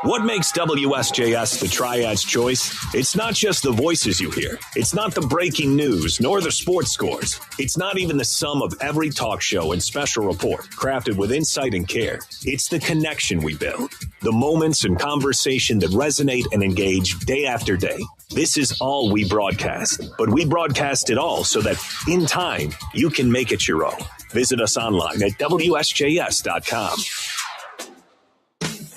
What makes WSJS the Triad's choice? It's not just the voices you hear. It's not the breaking news, nor the sports scores. It's not even the sum of every talk show and special report crafted with insight and care. It's the connection we build, the moments and conversation that resonate and engage day after day. This is all we broadcast, but we broadcast it all so that in time, you can make it your own. Visit us online at WSJS.com.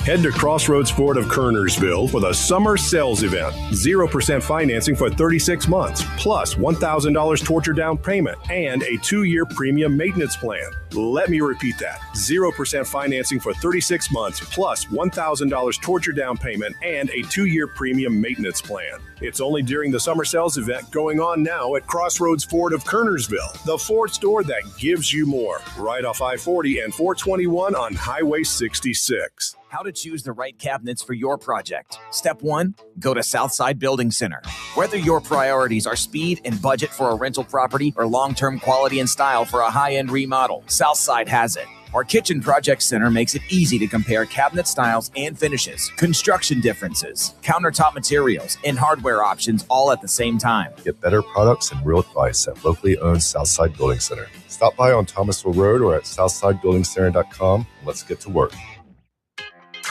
Head to Crossroads Ford of Kernersville for the summer sales event. 0% financing for 36 months, plus $1,000 towards your down payment and a 2-year premium maintenance plan. Let me repeat that. 0% financing for 36 months, plus $1,000 towards your down payment and a 2-year premium maintenance plan. It's only during the summer sales event going on now at Crossroads Ford of Kernersville, the Ford store that gives you more. Right off I-40 and 421 on Highway 66. How to choose the right cabinets for your project. Step 1, go to Southside Building Center. Whether your priorities are speed and budget for a rental property or long-term quality and style for a high-end remodel, Southside has it. Our Kitchen Project Center makes it easy to compare cabinet styles and finishes, construction differences, countertop materials, and hardware options all at the same time. Get better products and real advice at locally owned Southside Building Center. Stop by on Thomasville Road or at southsidebuildingcenter.com. Let's get to work.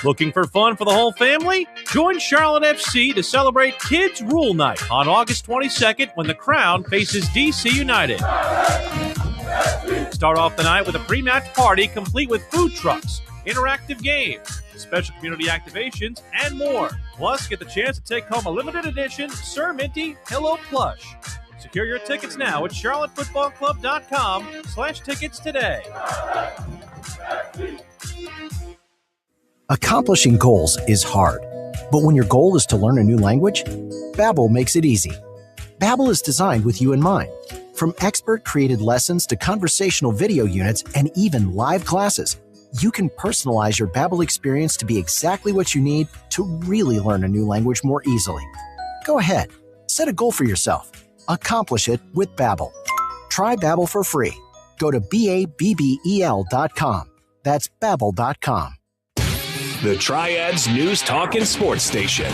Looking for fun for the whole family? Join Charlotte FC to celebrate Kids Rule Night on August 22nd when the Crown faces DC United. Start off the night with a pre-match party complete with food trucks, interactive games, special community activations, and more. Plus, get the chance to take home a limited edition Sir Minty Pillow plush. Secure your tickets now at charlottefootballclub.com/tickets today. Accomplishing goals is hard, but when your goal is to learn a new language, Babbel makes it easy. Babbel is designed with you in mind. From expert-created lessons to conversational video units and even live classes, you can personalize your Babbel experience to be exactly what you need to really learn a new language more easily. Go ahead, set a goal for yourself. Accomplish it with Babbel. Try Babbel for free. Go to BABBEL.com. That's Babbel.com. The Triad's News Talk and Sports Station.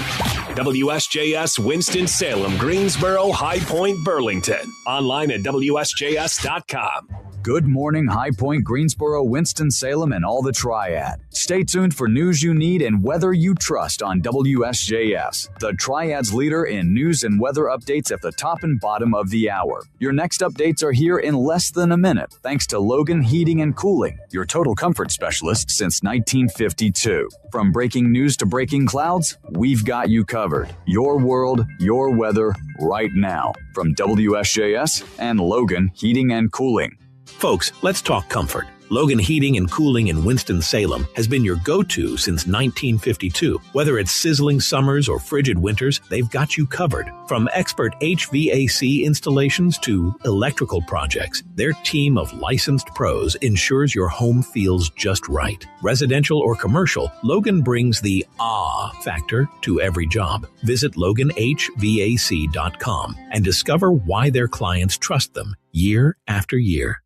WSJS Winston-Salem, Greensboro, High Point, Burlington. Online at WSJS.com. Good morning, High Point, Greensboro, Winston-Salem, and all the Triad. Stay tuned for news you need and weather you trust on WSJS, the Triad's leader in news and weather updates at the top and bottom of the hour. Your next updates are here in less than a minute, thanks to Logan Heating and Cooling, your total comfort specialist since 1952. From breaking news to breaking clouds, we've got you covered. Your world, your weather, right now. From WSJS and Logan Heating and Cooling. Folks, let's talk comfort. Logan Heating and Cooling in Winston-Salem has been your go-to since 1952. Whether it's sizzling summers or frigid winters, they've got you covered. From expert HVAC installations to electrical projects, their team of licensed pros ensures your home feels just right. Residential or commercial, Logan brings the ah factor to every job. Visit LoganHVAC.com and discover why their clients trust them year after year.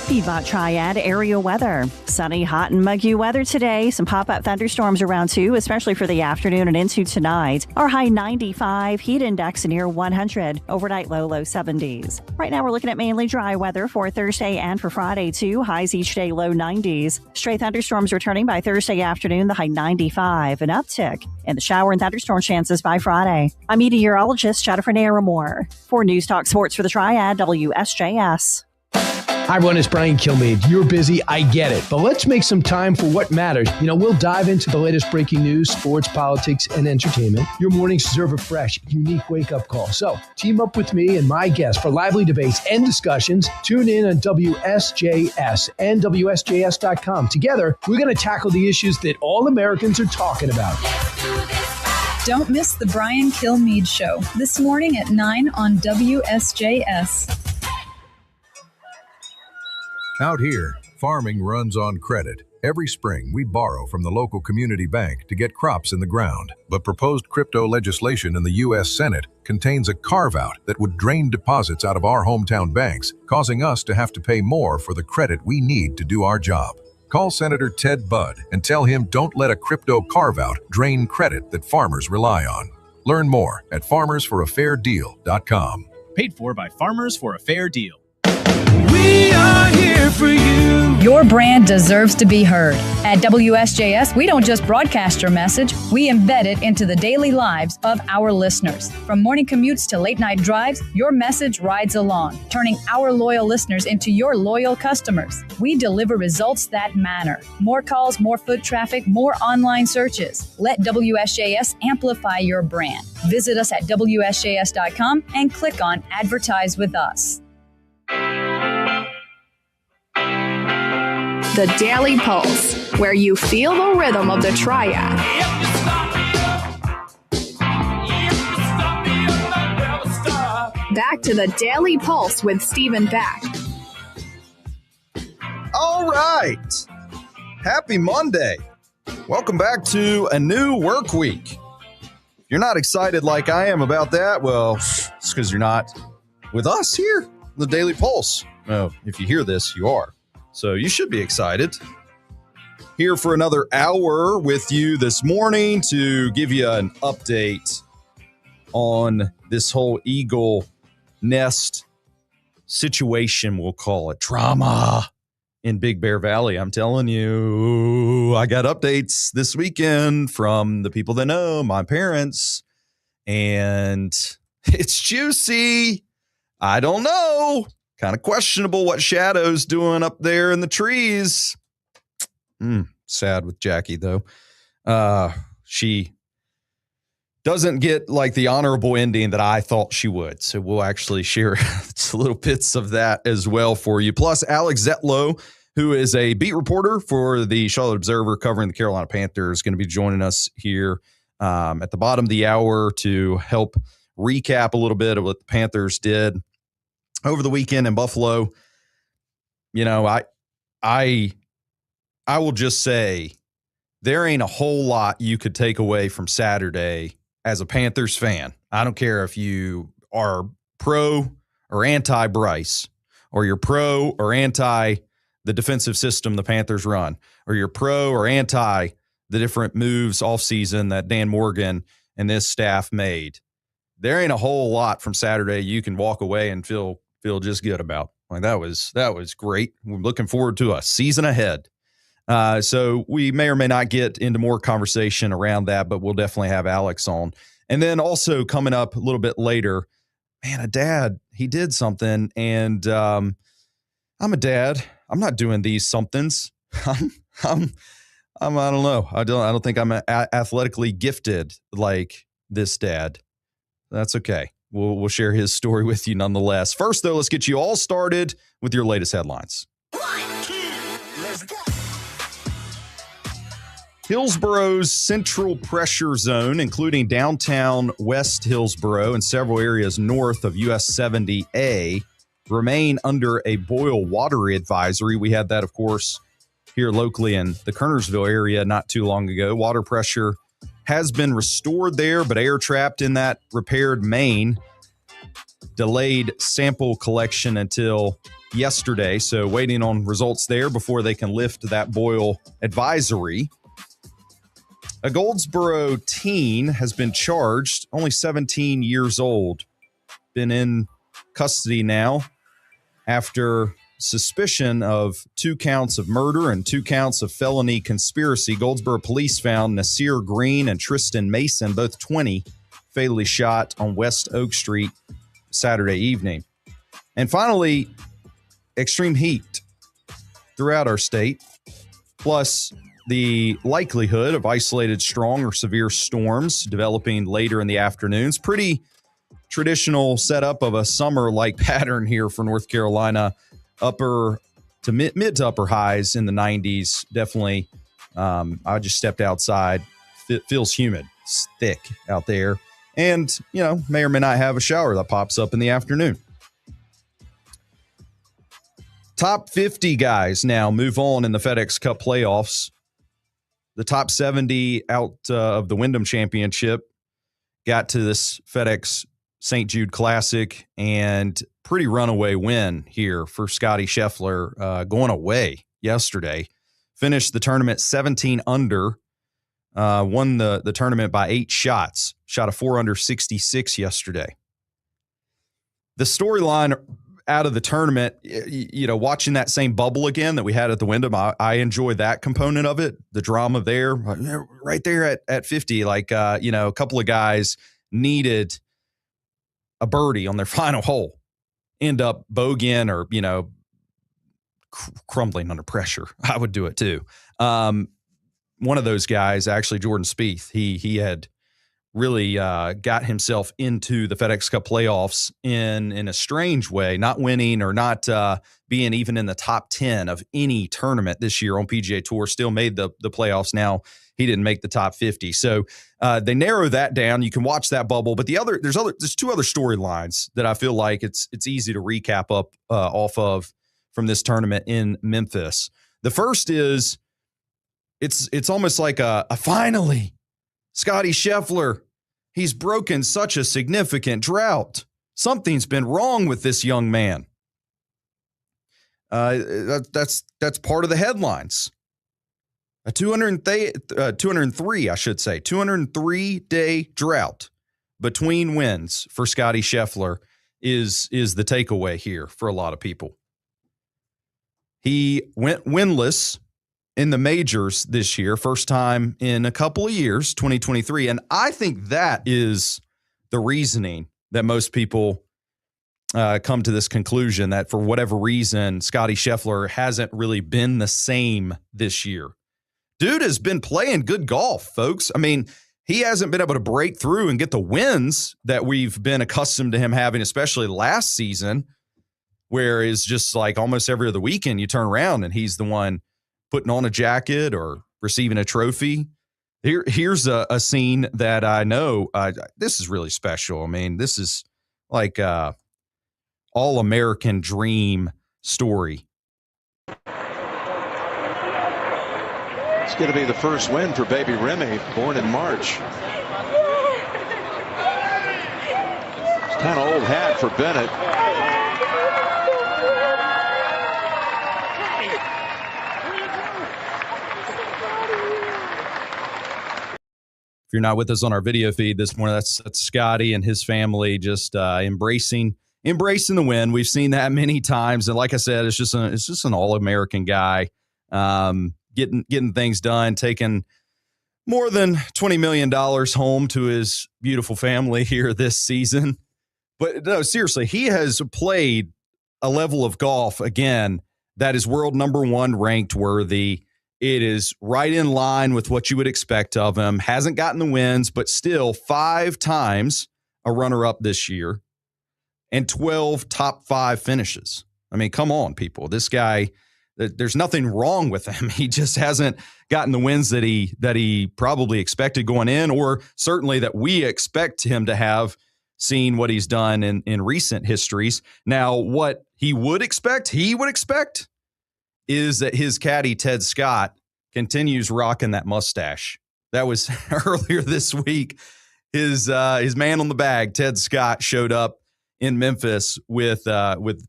Piedmont Triad area weather. Sunny, hot, and muggy weather today. Some pop-up thunderstorms around too, especially for the afternoon and into tonight. Our high 95, heat index near 100. Overnight low 70s. Right now we're looking at mainly dry weather for Thursday and for Friday too. Highs each day low 90s. Stray thunderstorms returning by Thursday afternoon, the high 95. An uptick in the shower and thunderstorm chances by Friday. I'm meteorologist Jennifer Naramore. For News Talk Sports for the Triad, WSJS. Hi, everyone. It's Brian Kilmeade. You're busy. I get it. But let's make some time for what matters. We'll dive into the latest breaking news, sports, politics, and entertainment. Your mornings deserve a fresh, unique wake-up call. So team up with me and my guests for lively debates and discussions. Tune in on WSJS and WSJS.com. Together, we're going to tackle the issues that all Americans are talking about. Don't miss the Brian Kilmeade Show this morning at 9 on WSJS. Out here, farming runs on credit. Every spring, we borrow from the local community bank to get crops in the ground. But proposed crypto legislation in the U.S. Senate contains a carve-out that would drain deposits out of our hometown banks, causing us to have to pay more for the credit we need to do our job. Call Senator Ted Budd and tell him don't let a crypto carve-out drain credit that farmers rely on. Learn more at farmersforafairdeal.com. Paid for by Farmers for a Fair Deal. We are here for you. Your brand deserves to be heard. At WSJS, we don't just broadcast your message, we embed it into the daily lives of our listeners. From morning commutes to late night drives, your message rides along, turning our loyal listeners into your loyal customers. We deliver results that matter. More calls, more foot traffic, more online searches. Let WSJS amplify your brand. Visit us at WSJS.com and click on Advertise with Us. The Daily Pulse, where you feel the rhythm of the Triad. Back to the Daily Pulse with Stephen Back. All right. Happy Monday. Welcome back to a new work week. If you're not excited like I am about that, well, it's because you're not with us here, the Daily Pulse. No, if you hear this, you are. So you should be excited. Here for another hour with you this morning to give you an update on this whole Eagle Nest situation, we'll call it. Drama in Big Bear Valley. I'm telling you, I got updates this weekend from the people that know, my parents, and it's juicy. I don't know. Kind of questionable what Shadow's doing up there in the trees. Sad with Jackie, though. She doesn't get like the honorable ending that I thought she would. So we'll actually share little bits of that as well for you. Plus, Alex Zetlow, who is a beat reporter for the Charlotte Observer covering the Carolina Panthers, is going to be joining us here at the bottom of the hour to help recap a little bit of what the Panthers did over the weekend in Buffalo. I will just say there ain't a whole lot you could take away from Saturday as a Panthers fan. I don't care if you are pro or anti-Bryce, or you're pro or anti the defensive system the Panthers run, or you're pro or anti the different moves offseason that Dan Morgan and this staff made. There ain't a whole lot from Saturday you can walk away and feel just good about. Like that was great. We're looking forward to a season ahead. So we may or may not get into more conversation around that, but we'll definitely have Alex on. And then also coming up a little bit later, man, a dad, he did something, and I'm a dad. I'm not doing these somethings. I don't know. I don't think I'm athletically gifted like this dad. That's okay. We'll share his story with you nonetheless. First, though, let's get you all started with your latest headlines. Hillsboro's central pressure zone, including downtown West Hillsboro and several areas north of US 70A, remain under a boil water advisory. We had that, of course, here locally in the Kernersville area not too long ago. Water pressure has been restored there, but air trapped in that repaired main delayed sample collection until yesterday, so waiting on results there before they can lift that boil advisory. A Goldsboro teen has been charged, only 17 years old, been in custody now after suspicion of 2 counts of murder and 2 counts of felony conspiracy. Goldsboro police found Nasir Green and Tristan Mason, both 20, fatally shot on West Oak Street Saturday evening. And finally, extreme heat throughout our state, plus the likelihood of isolated strong or severe storms developing later in the afternoons. Pretty traditional setup of a summer-like pattern here for North Carolina. Upper to mid to upper highs in the 90s. Definitely. I just stepped outside. It feels humid. It's thick out there. And, may or may not have a shower that pops up in the afternoon. Top 50 guys now move on in the FedEx Cup playoffs. The top 70 out of the Wyndham Championship got to this FedEx St. Jude Classic, and pretty runaway win here for Scotty Scheffler going away yesterday. Finished the tournament 17 under, won the tournament by 8 shots, shot a 4 under 66 yesterday. The storyline out of the tournament, watching that same bubble again that we had at the Wyndham, I enjoyed that component of it, the drama there, right there at 50. A couple of guys needed a birdie on their final hole, end up bogeying or, crumbling under pressure. I would do it too. One of those guys, actually Jordan Spieth, he had really got himself into the FedEx Cup playoffs in a strange way, not winning or not being even in the top 10 of any tournament this year on PGA Tour, still made the playoffs. Now he didn't make the top 50. So they narrow that down. You can watch that bubble, but there's 2 other storylines that I feel like it's easy to recap up off of from this tournament in Memphis. The first is it's almost like a finally Scotty Scheffler. He's broken such a significant drought. Something's been wrong with this young man. That's part of the headlines. A 203-day drought between wins for Scotty Scheffler is the takeaway here for a lot of people. He went winless in the majors this year, first time in a couple of years, 2023. And I think that is the reasoning that most people come to this conclusion that for whatever reason, Scotty Scheffler hasn't really been the same this year. Dude has been playing good golf, folks. I mean, he hasn't been able to break through and get the wins that we've been accustomed to him having, especially last season, where it's just like almost every other weekend you turn around and he's the one putting on a jacket or receiving a trophy. Here's a scene that I know this is really special. I mean, this is like all-American dream story. It's going to be the first win for baby Remy, born in March. It's kind of old hat for Bennett. If you're not with us on our video feed this morning, that's Scotty and his family just embracing the win. We've seen that many times, and like I said, it's just an all-American guy, getting things done, taking more than $20 million home to his beautiful family here this season. But no, seriously, he has played a level of golf again that is world number 1 ranked worthy. It is right in line with what you would expect of him. Hasn't gotten the wins, but still 5 times a runner-up this year and 12 top 5 finishes. I mean, come on, people. This guy, there's nothing wrong with him. He just hasn't gotten the wins that he probably expected going in, or certainly that we expect him to have, seen what he's done in recent histories. Now, what he would expect is that his caddy, Ted Scott, continues rocking that mustache. That was earlier this week. His man on the bag, Ted Scott, showed up in Memphis with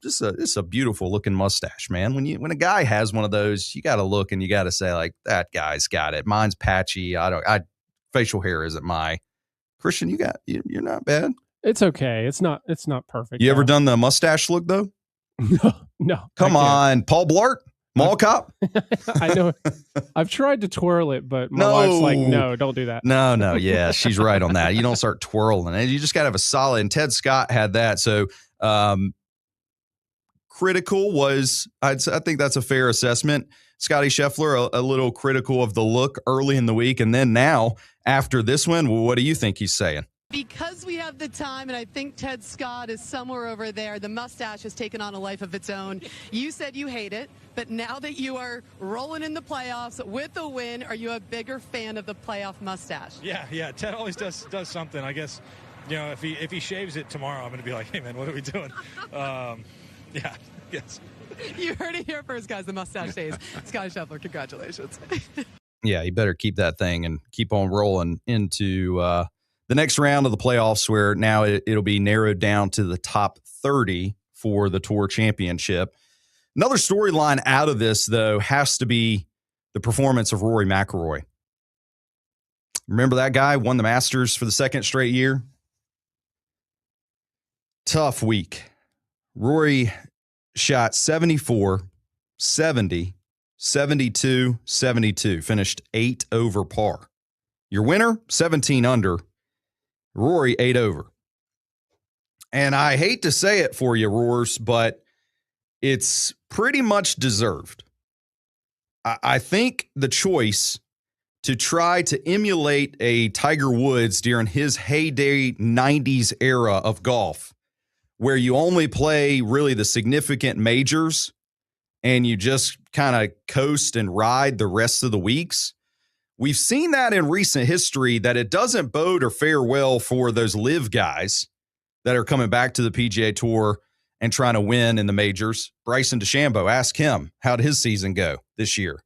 just a beautiful looking mustache, man. When a guy has one of those, you got to look and you got to say like, that guy's got it. Mine's patchy. Facial hair isn't my. Christian, you're not bad. It's okay. It's not perfect. You ever done the mustache look though? No. Come on, Paul Blart, Mall Cop. I know. I've tried to twirl it, but my wife's like, no, don't do that. No. Yeah, she's right on that. You don't start twirling it. You just got to have a solid. And Ted Scott had that. So critical was, I think that's a fair assessment. Scotty Scheffler, a little critical of the look early in the week. And then now, after this one, what do you think he's saying? Because we have the time, and I think Ted Scott is somewhere over there, the mustache has taken on a life of its own. You said you hate it, but now that you are rolling in the playoffs with a win, are you a bigger fan of the playoff mustache? Yeah. Ted always does something. I guess, if he shaves it tomorrow, I'm going to be like, hey, man, what are we doing? Yes. You heard it here first, guys. The mustache days. Scotty Scheffler, congratulations. Yeah, you better keep that thing and keep on rolling into the next round of the playoffs, where now it'll be narrowed down to the top 30 for the Tour Championship. Another storyline out of this, though, has to be the performance of Rory McIlroy. Remember that guy won the Masters for the second straight year? Tough week. Rory shot 74, 70, 72, 72, finished 8 over par. Your winner, 17 under. Rory 8 over. And I hate to say it for you, Roars, but it's pretty much deserved. I think the choice to try to emulate a Tiger Woods during his heyday 90s era of golf, where you only play really the significant majors and you just kind of coast and ride the rest of the weeks. We've seen that in recent history, that it doesn't bode or fare well for those live guys that are coming back to the PGA Tour and trying to win in the majors. Bryson DeChambeau, ask him, how did his season go this year?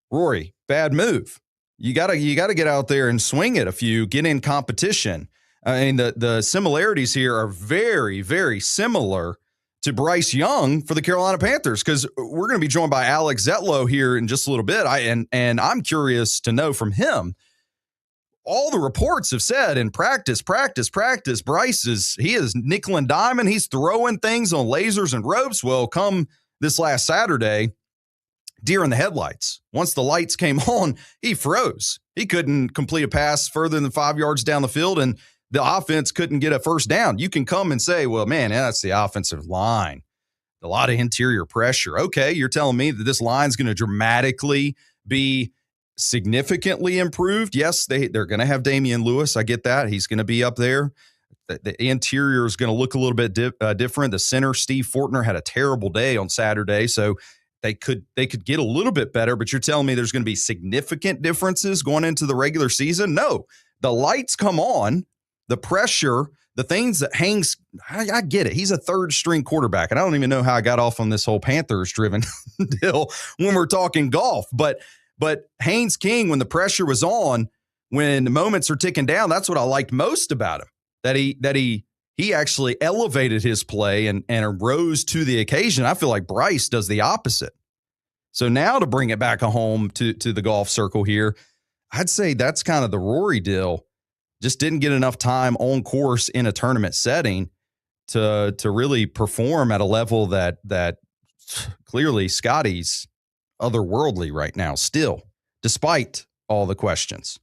Rory, bad move. You gotta get out there and swing it a few, get in competition. I mean, the similarities here are very, very similar to Bryce Young for the Carolina Panthers, because we're going to be joined by Alex Zetlow here in just a little bit. And I'm curious to know from him. All the reports have said in practice, Bryce is nickel and diamond. He's throwing things on lasers and ropes. Well, come this last Saturday, deer in the headlights. Once the lights came on, he froze. He couldn't complete a pass further than 5 yards down the field, and the offense couldn't get a first down. You can come and say, well, man, that's the offensive line. A lot of interior pressure. Okay, you're telling me that this line's going to dramatically be significantly improved? Yes, they're going to have Damian Lewis. I get that. He's going to be up there. The interior is going to look a little bit different. The center, Steve Fortner, had a terrible day on Saturday, so they could get a little bit better, but you're telling me there's going to be significant differences going into the regular season? No. The lights come on. The pressure, the things that hangs, I get it. He's a third-string quarterback, and I don't even know how I got off on this whole Panthers-driven deal when we're talking golf. But Haynes King, when the pressure was on, when the moments are ticking down, that's what I liked most about him. That he actually elevated his play and rose to the occasion. I feel like Bryce does the opposite. So now to bring it back home to the golf circle here, I'd say that's kind of the Rory deal. Just didn't get enough time on course in a tournament setting to really perform at a level that clearly Scotty's otherworldly right now still, despite all the questions.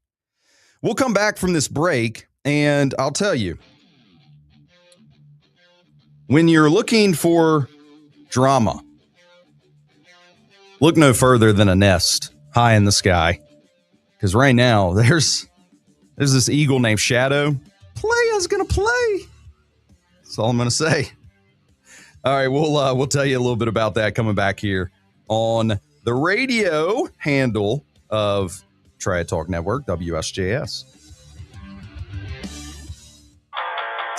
We'll come back from this break, and I'll tell you, when you're looking for drama, look no further than a nest high in the sky, because right now there's this eagle named Shadow. Playa's going to play. That's all I'm going to say. All right, we'll tell you a little bit about that coming back here on the radio handle of Triad Talk Network, WSJS.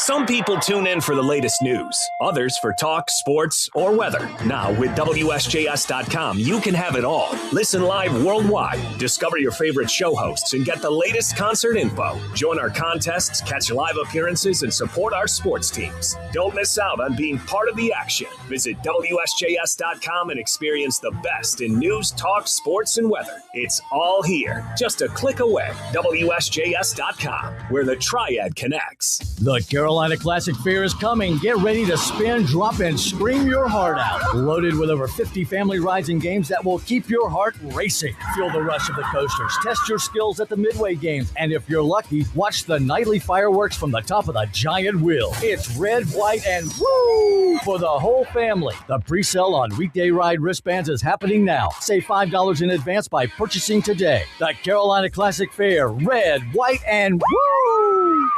Some people tune in for the latest news, others for talk, sports, or weather. Now, with WSJS.com, you can have it all. Listen live worldwide, discover your favorite show hosts, and get the latest concert info. Join our contests, catch live appearances, and support our sports teams. Don't miss out on being part of the action. Visit WSJS.com and experience the best in news, talk, sports, and weather. It's all here, just a click away. WSJS.com, where the Triad connects. The Carolina Classic Fair is coming. Get ready to spin, drop, and scream your heart out. Loaded with over 50 family rides and games that will keep your heart racing. Feel the rush of the coasters. Test your skills at the Midway Games. And if you're lucky, watch the nightly fireworks from the top of the giant wheel. It's red, white, and woo for the whole family. The pre-sale on weekday ride wristbands is happening now. Save $5 in advance by purchasing today. The Carolina Classic Fair. Red, white, and woo!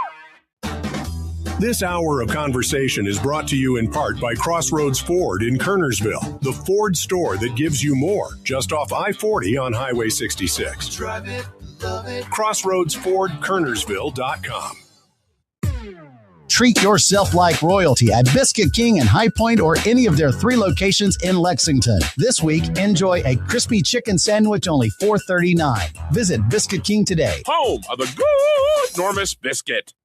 This hour of conversation is brought to you in part by Crossroads Ford in Kernersville, the Ford store that gives you more, just off I-40 on Highway 66. Drive it, love it. CrossroadsFordKernersville.com. Treat yourself like royalty at Biscuit King in High Point or any of their 3 locations in Lexington. This week, enjoy a crispy chicken sandwich only $4.39. Visit Biscuit King today. Home of the good enormous biscuit.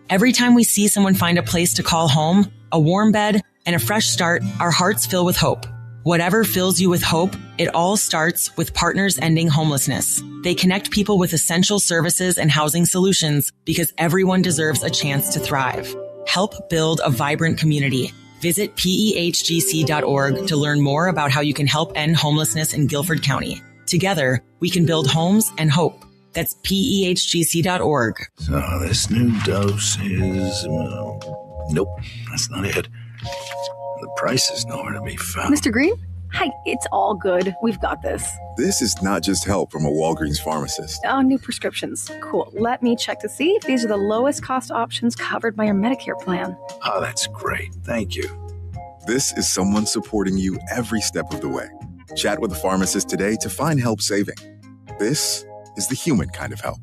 Every time we see someone find a place to call home, a warm bed, and a fresh start, our hearts fill with hope. Whatever fills you with hope, it all starts with Partners Ending Homelessness. They connect people with essential services and housing solutions because everyone deserves a chance to thrive. Help build a vibrant community. Visit PEHGC.org to learn more about how you can help end homelessness in Guilford County. Together, we can build homes and hope. That's PEHGC.org. So this new dose is, nope, that's not it. The price is nowhere to be found. Mr. Green? Hi, it's all good. We've got this. This is not just help from a Walgreens pharmacist. Oh, new prescriptions. Cool. Let me check to see if these are the lowest cost options covered by your Medicare plan. Oh, that's great. Thank you. This is someone supporting you every step of the way. Chat with a pharmacist today to find help saving. This is the human kind of help.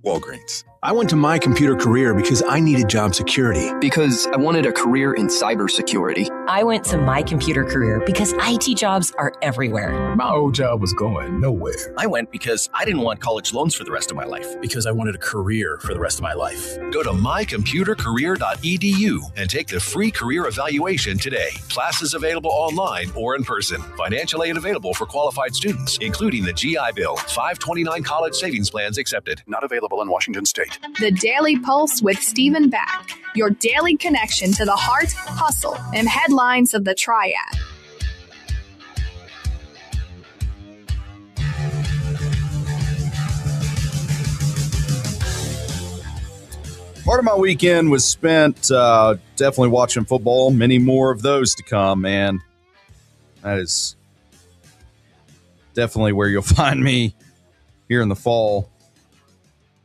Walgreens. I went to My Computer Career because I needed job security. Because I wanted a career in cybersecurity. I went to My Computer Career because IT jobs are everywhere. My old job was going nowhere. I went because I didn't want college loans for the rest of my life. Because I wanted a career for the rest of my life. Go to mycomputercareer.edu and take the free career evaluation today. Classes available online or in person. Financial aid available for qualified students, including the GI Bill. 529 college savings plans accepted. Not available in Washington State. The Daily Pulse with Stephen Back, your daily connection to the heart, hustle, and headlines of the Triad. Part of my weekend was spent definitely watching football. Many more of those to come, man. That is definitely where you'll find me here in the fall.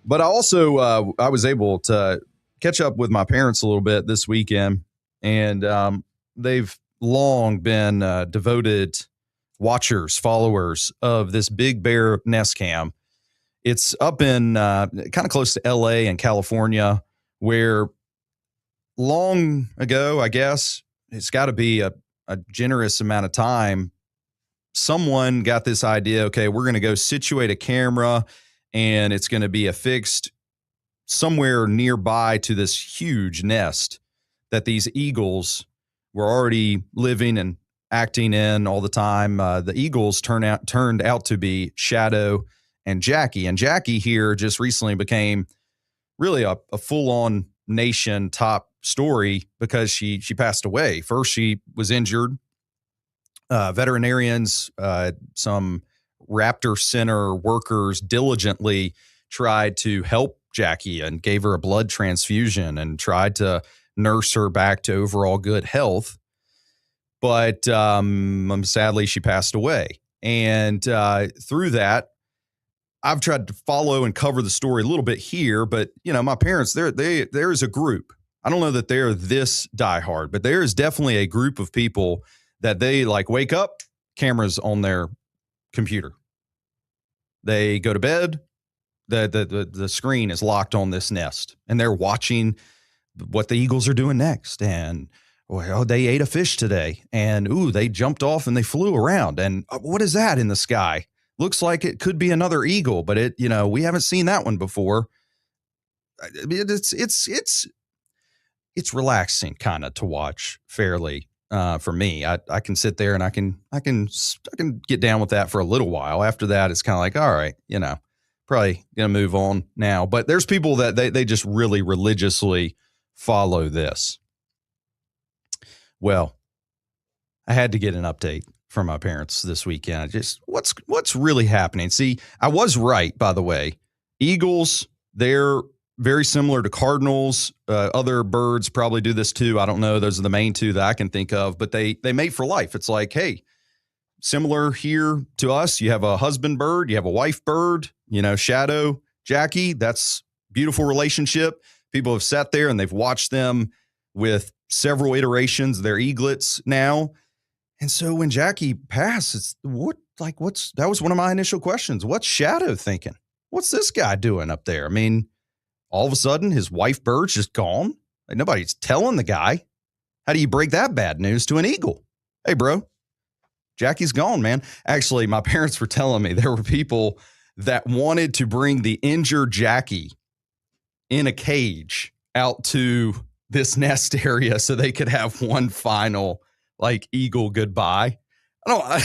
But I also I was able to catch up with my parents a little bit this weekend, and they've long been devoted watchers, followers of this Big Bear Nest Cam. It's up in kind of close to LA and California, where long ago, I guess, it's got to be a generous amount of time, someone got this idea, okay, we're going to go situate a camera and it's going to be affixed somewhere nearby to this huge nest that these eagles were already living and acting in all the time. The eagles turned out to be Shadow and Jackie. And Jackie here just recently became really a full-on nation top story because she passed away. First, she was injured. Veterinarians, some Raptor Center workers diligently tried to help Jackie and gave her a blood transfusion and tried to nurse her back to overall good health. But sadly, she passed away. And through that, I've tried to follow and cover the story a little bit here. But, you know, my parents, there's a group. I don't know that they're this diehard, but there is definitely a group of people that they like wake up, cameras on their computer. They go to bed, the screen is locked on this nest, and they're watching what the Eagles are doing next. And, well, they ate a fish today. And, ooh, they jumped off and they flew around. And what is that in the sky? Looks like it could be another eagle, but we haven't seen that one before. It's relaxing kind of to watch fairly for me. I can sit there and I can get down with that for a little while. After that, it's kind of like, all right, probably going to move on now. But there's people that they just really religiously follow this. Well, I had to get an update from my parents this weekend. Just what's really happening. See, I was right, by the way. Eagles, they're very similar to cardinals. Other birds probably do this too. I don't know. Those are the main two that I can think of, but they mate for life. It's like, hey, similar here to us. You have a husband bird, you have a wife bird, Shadow, Jackie. That's beautiful relationship. People have sat there and they've watched them with several iterations of their eaglets now. And so when Jackie passed, that was one of my initial questions. What's Shadow thinking? What's this guy doing up there? I mean, all of a sudden his wife bird's just gone. Like, nobody's telling the guy. How do you break that bad news to an eagle? Hey, bro, Jackie's gone, man. Actually, my parents were telling me there were people that wanted to bring the injured Jackie in a cage out to this nest area so they could have one final eagle goodbye. I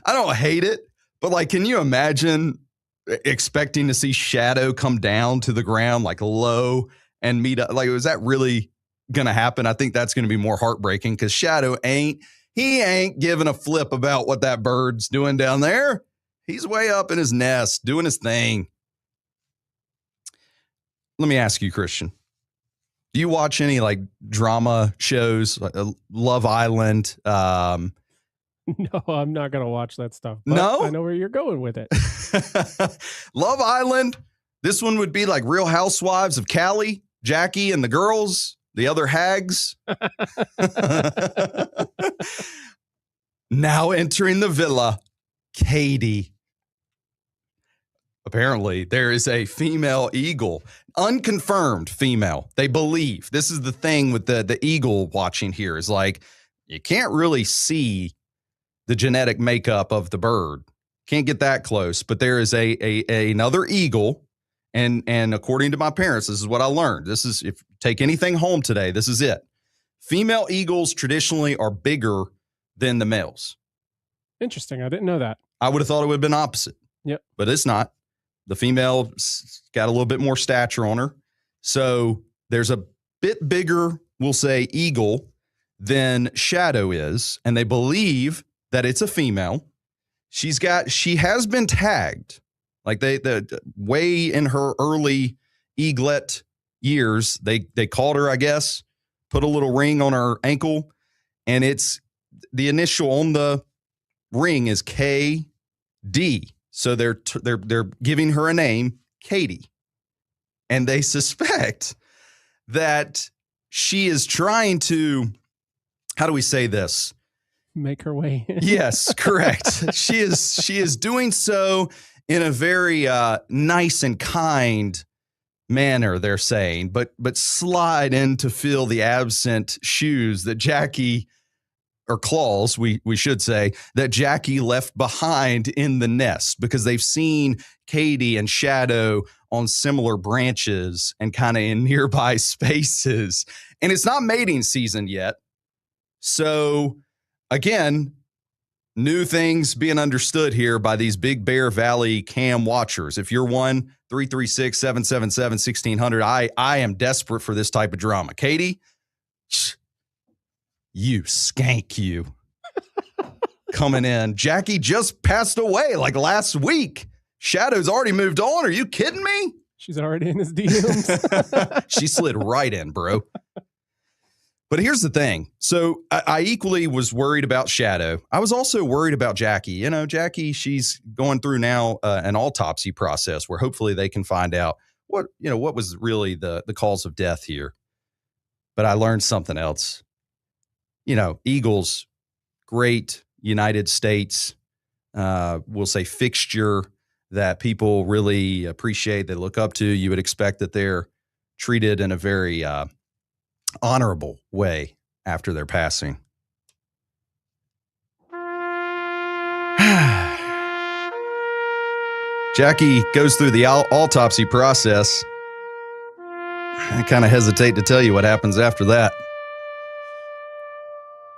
don't hate it, but can you imagine expecting to see Shadow come down to the ground low and meet up? Was that really going to happen? I think that's going to be more heartbreaking because Shadow ain't giving a flip about what that bird's doing down there. He's way up in his nest doing his thing. Let me ask you, Christian. Do you watch any drama shows, Love Island? No, I'm not going to watch that stuff. No? I know where you're going with it. Love Island. This one would be like Real Housewives of Cali, Jackie and the girls, the other hags. Now entering the villa, Katie. Apparently, there is a female eagle, unconfirmed female. They believe. This is the thing with the eagle watching here is you can't really see the genetic makeup of the bird. Can't get that close, but there is another eagle. And according to my parents, this is what I learned. This is, if you take anything home today, this is it. Female eagles traditionally are bigger than the males. Interesting. I didn't know that. I would have thought it would have been opposite. Yep. But it's not. The female got a little bit more stature on her. So there's a bit bigger, we'll say, eagle than Shadow is. And they believe that it's a female. She has been tagged. The way in her early eaglet years, they called her, I guess, put a little ring on her ankle. And it's the initial on the ring is KD. So they're giving her a name, Katie. And they suspect that she is trying to, how do we say this? Make her way in. Yes, correct. She is doing so in a very nice and kind manner, they're saying, but slide in to fill the absent shoes that Jackie, or claws, we should say, that Jackie left behind in the nest, because they've seen Katie and Shadow on similar branches and kind of in nearby spaces. And it's not mating season yet. So again, new things being understood here by these Big Bear Valley cam watchers. If you're 1-336-777-1600, I am desperate for this type of drama. Katie, you skank, you coming in. Jackie just passed away last week. Shadow's already moved on. Are you kidding me? She's already in his DMs. She slid right in, bro. But here's the thing. So I equally was worried about Shadow. I was also worried about Jackie. Jackie, she's going through now an autopsy process where hopefully they can find out what was really the cause of death here. But I learned something else. Eagles, great United States, we'll say fixture that people really appreciate, they look up to. You would expect that they're treated in a very honorable way after their passing. Jackie goes through the autopsy process. I kind of hesitate to tell you what happens after that.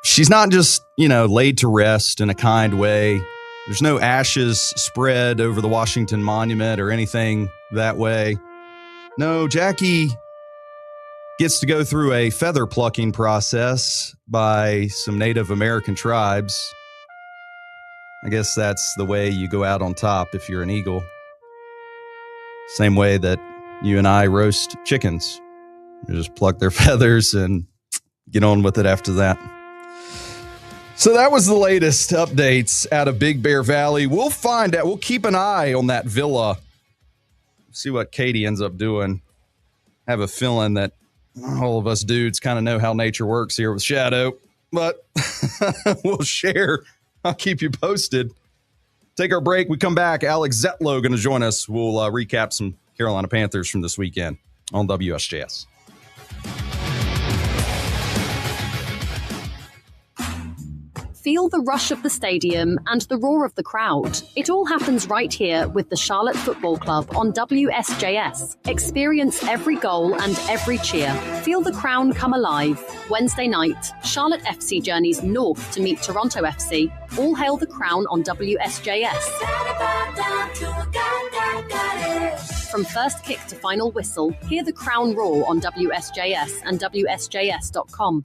She's not just, laid to rest in a kind way. There's no ashes spread over the Washington Monument or anything that way. No, Jackie gets to go through a feather plucking process by some Native American tribes. I guess that's the way you go out on top if you're an eagle. Same way that you and I roast chickens. You just pluck their feathers and get on with it after that. So that was the latest updates out of Big Bear Valley. We'll find out. We'll keep an eye on that villa. See what Katie ends up doing. I have a feeling that all of us dudes kind of know how nature works here with Shadow. But we'll share. I'll keep you posted. Take our break. We come back. Alex Zetlow going to join us. We'll recap some Carolina Panthers from this weekend on WSJS. Feel the rush of the stadium and the roar of the crowd. It all happens right here with the Charlotte Football Club on WSJS. Experience every goal and every cheer. Feel the crown come alive. Wednesday night, Charlotte FC journeys north to meet Toronto FC. All hail the crown on WSJS. From first kick to final whistle, hear the crown roar on WSJS and WSJS.com.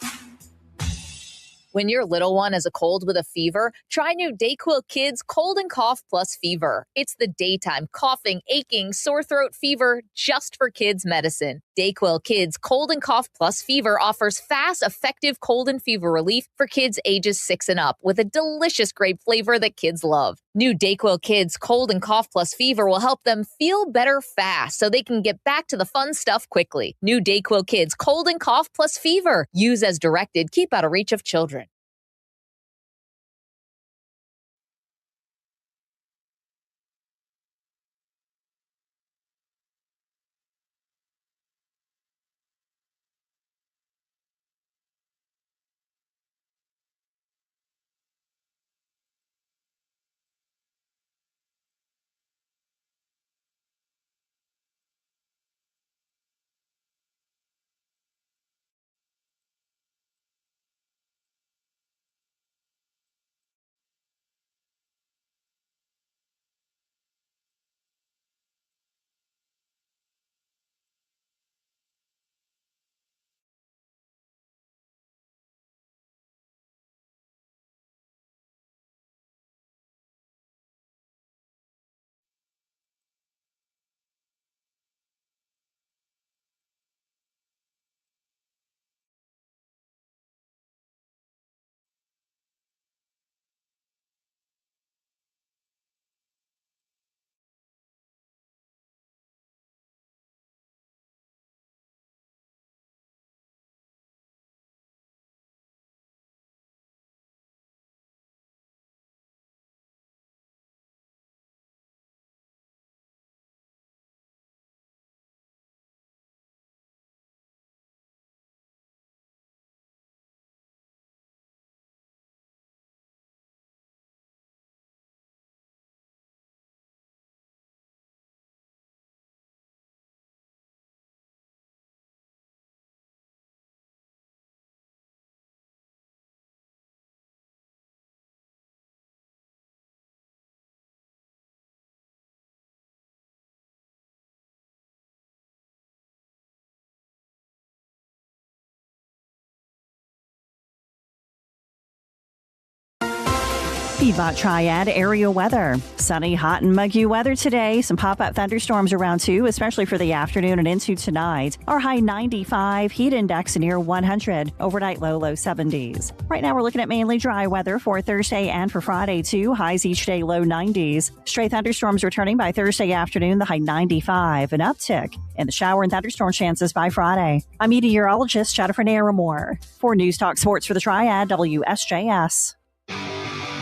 When your little one has a cold with a fever, try new DayQuil Kids Cold and Cough Plus Fever. It's the daytime coughing, aching, sore throat fever just for kids medicine. DayQuil Kids Cold and Cough Plus Fever offers fast, effective cold and fever relief for kids ages 6 and up with a delicious grape flavor that kids love. New DayQuil Kids Cold and Cough Plus Fever will help them feel better fast so they can get back to the fun stuff quickly. New DayQuil Kids Cold and Cough Plus Fever. Use as directed. Keep out of reach of children. Piedmont Triad area weather. Sunny, hot, and muggy weather today. Some pop-up thunderstorms around too, especially for the afternoon and into tonight. Our high 95, heat index near 100. Overnight low 70s. Right now we're looking at mainly dry weather for Thursday and for Friday too. Highs each day low 90s. Stray thunderstorms returning by Thursday afternoon, the high 95. An uptick in the shower and thunderstorm chances by Friday. I'm meteorologist Jennifer Naramore. For News Talk Sports for the Triad, WSJS.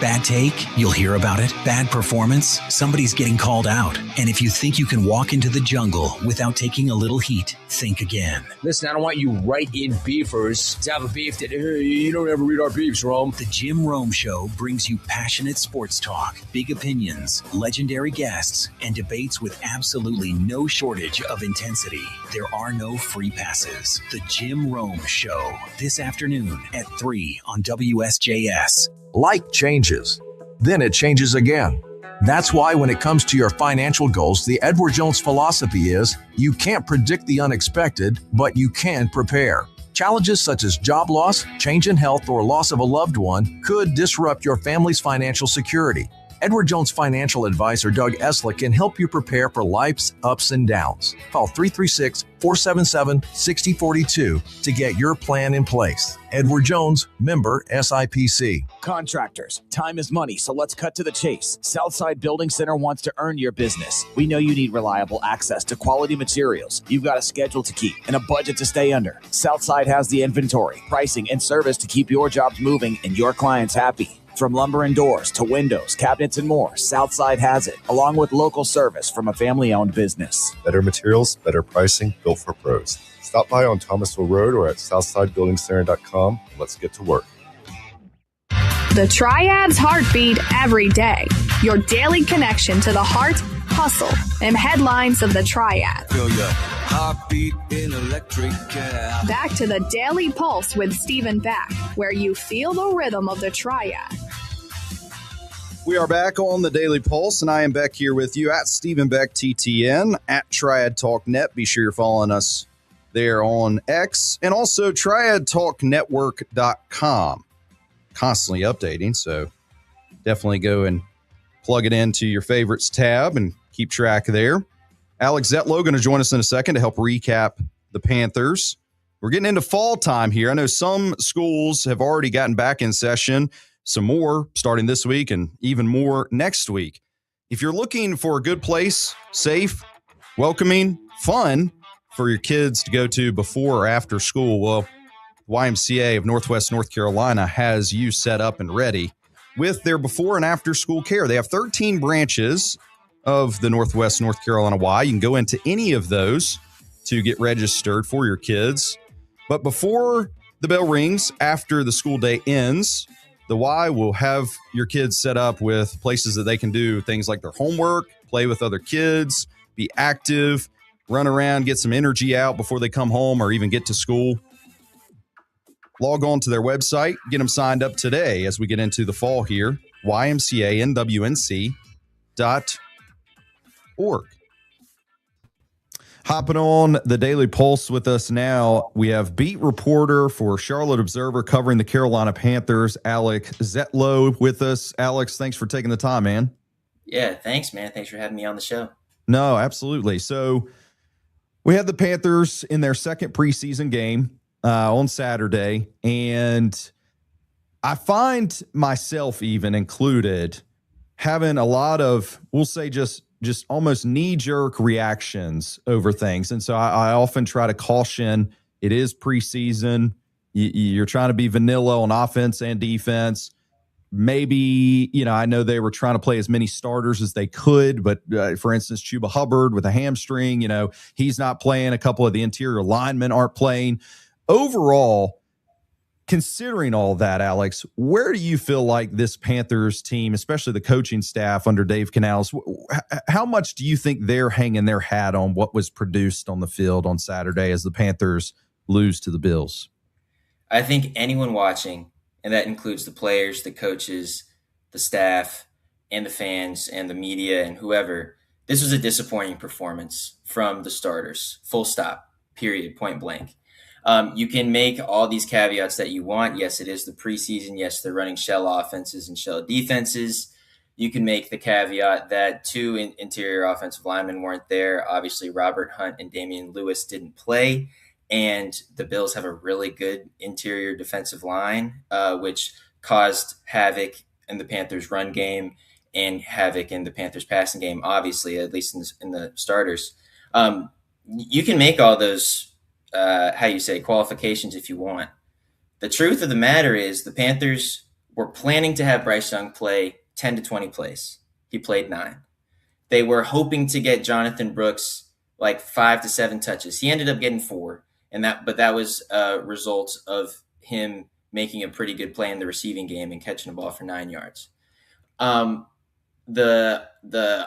Bad take? You'll hear about it. Bad performance? Somebody's getting called out. And if you think you can walk into the jungle without taking a little heat, think again. Listen, I don't want you right-in beefers to have a beef that, hey, you don't ever read our beefs, Rome. The Jim Rome Show brings you passionate sports talk, big opinions, legendary guests, and debates with absolutely no shortage of intensity. There are no free passes. The Jim Rome Show, this afternoon at 3 on WSJS. Life changes, then it changes again. That's why when it comes to your financial goals, the Edward Jones philosophy is you can't predict the unexpected, but you can prepare. Challenges such as job loss, change in health, or loss of a loved one could disrupt your family's financial security. Edward Jones financial advisor Doug Eslick can help you prepare for life's ups and downs. Call 336-477-6042 to get your plan in place. Edward Jones, member SIPC. Contractors, time is money, so let's cut to the chase. Southside Building Center wants to earn your business. We know you need reliable access to quality materials. You've got a schedule to keep and a budget to stay under. Southside has the inventory, pricing, and service to keep your jobs moving and your clients happy. From lumber and doors to windows, cabinets, and more, Southside has it, along with local service from a family-owned business. Better materials, better pricing, built for pros. Stop by on Thomasville Road or at southsidebuildingcenter.com. Let's get to work. The Triad's heartbeat every day. Your daily connection to the heart, hustle, and headlines of the Triad. Feel your heartbeat in electric. Back to the Daily Pulse with Stephen Beck, where you feel the rhythm of the Triad. We are back on the Daily Pulse, and I am Beck here with you at Stephen Beck TTN, at Triad Talk Net. Be sure you're following us there on X, and also triadtalknetwork.com. Constantly updating, so definitely go and plug it into your favorites tab and keep track there. Alex Zetlow going to join us in a second to help recap the Panthers. We're getting into fall time here. I know some schools have already gotten back in session, some more starting this week and even more next week. If you're looking for a good place, safe, welcoming, fun for your kids to go to before or after school, well, YMCA of Northwest North Carolina has you set up and ready with their before and after school care. They have 13 branches of the Northwest North Carolina Y. You can go into any of those to get registered for your kids. But before the bell rings, after the school day ends, the Y will have your kids set up with places that they can do things like their homework, play with other kids, be active, run around, get some energy out before they come home or even get to school. Log on to their website, get them signed up today as we get into the fall here, ymcanwnc.org. Hopping on the Daily Pulse with us now, we have beat reporter for Charlotte Observer covering the Carolina Panthers, Alex Zetlow, with us. Alex, thanks for taking the time, man. Yeah, thanks, man. Thanks for having me on the show. No, absolutely. So we had the Panthers in their second preseason game on Saturday, and I find myself even included having a lot of, we'll say, just almost knee-jerk reactions over things. And so I often try to caution, it is preseason. You're trying to be vanilla on offense and defense. Maybe, I know they were trying to play as many starters as they could, but for instance, Chuba Hubbard with a hamstring, he's not playing. A couple of the interior linemen aren't playing. Overall, considering all that, Alex, where do you feel like this Panthers team, especially the coaching staff under Dave Canales, how much do you think they're hanging their hat on what was produced on the field on Saturday as the Panthers lose to the Bills? I think anyone watching, and that includes the players, the coaches, the staff, and the fans, and the media, and whoever, this was a disappointing performance from the starters. Full stop, period, point blank. You can make all these caveats that you want. Yes, it is the preseason. Yes, they're running shell offenses and shell defenses. You can make the caveat that two interior offensive linemen weren't there. Obviously, Robert Hunt and Damian Lewis didn't play. And the Bills have a really good interior defensive line, which caused havoc in the Panthers' run game and havoc in the Panthers' passing game, obviously, at least in the starters. You can make all those qualifications if you want. The truth of the matter is the Panthers were planning to have Bryce Young play 10 to 20 plays. He played 9. They were hoping to get Jonathan Brooks like 5 to 7 touches. He ended up getting 4, but that was a result of him making a pretty good play in the receiving game and catching a ball for 9 yards. The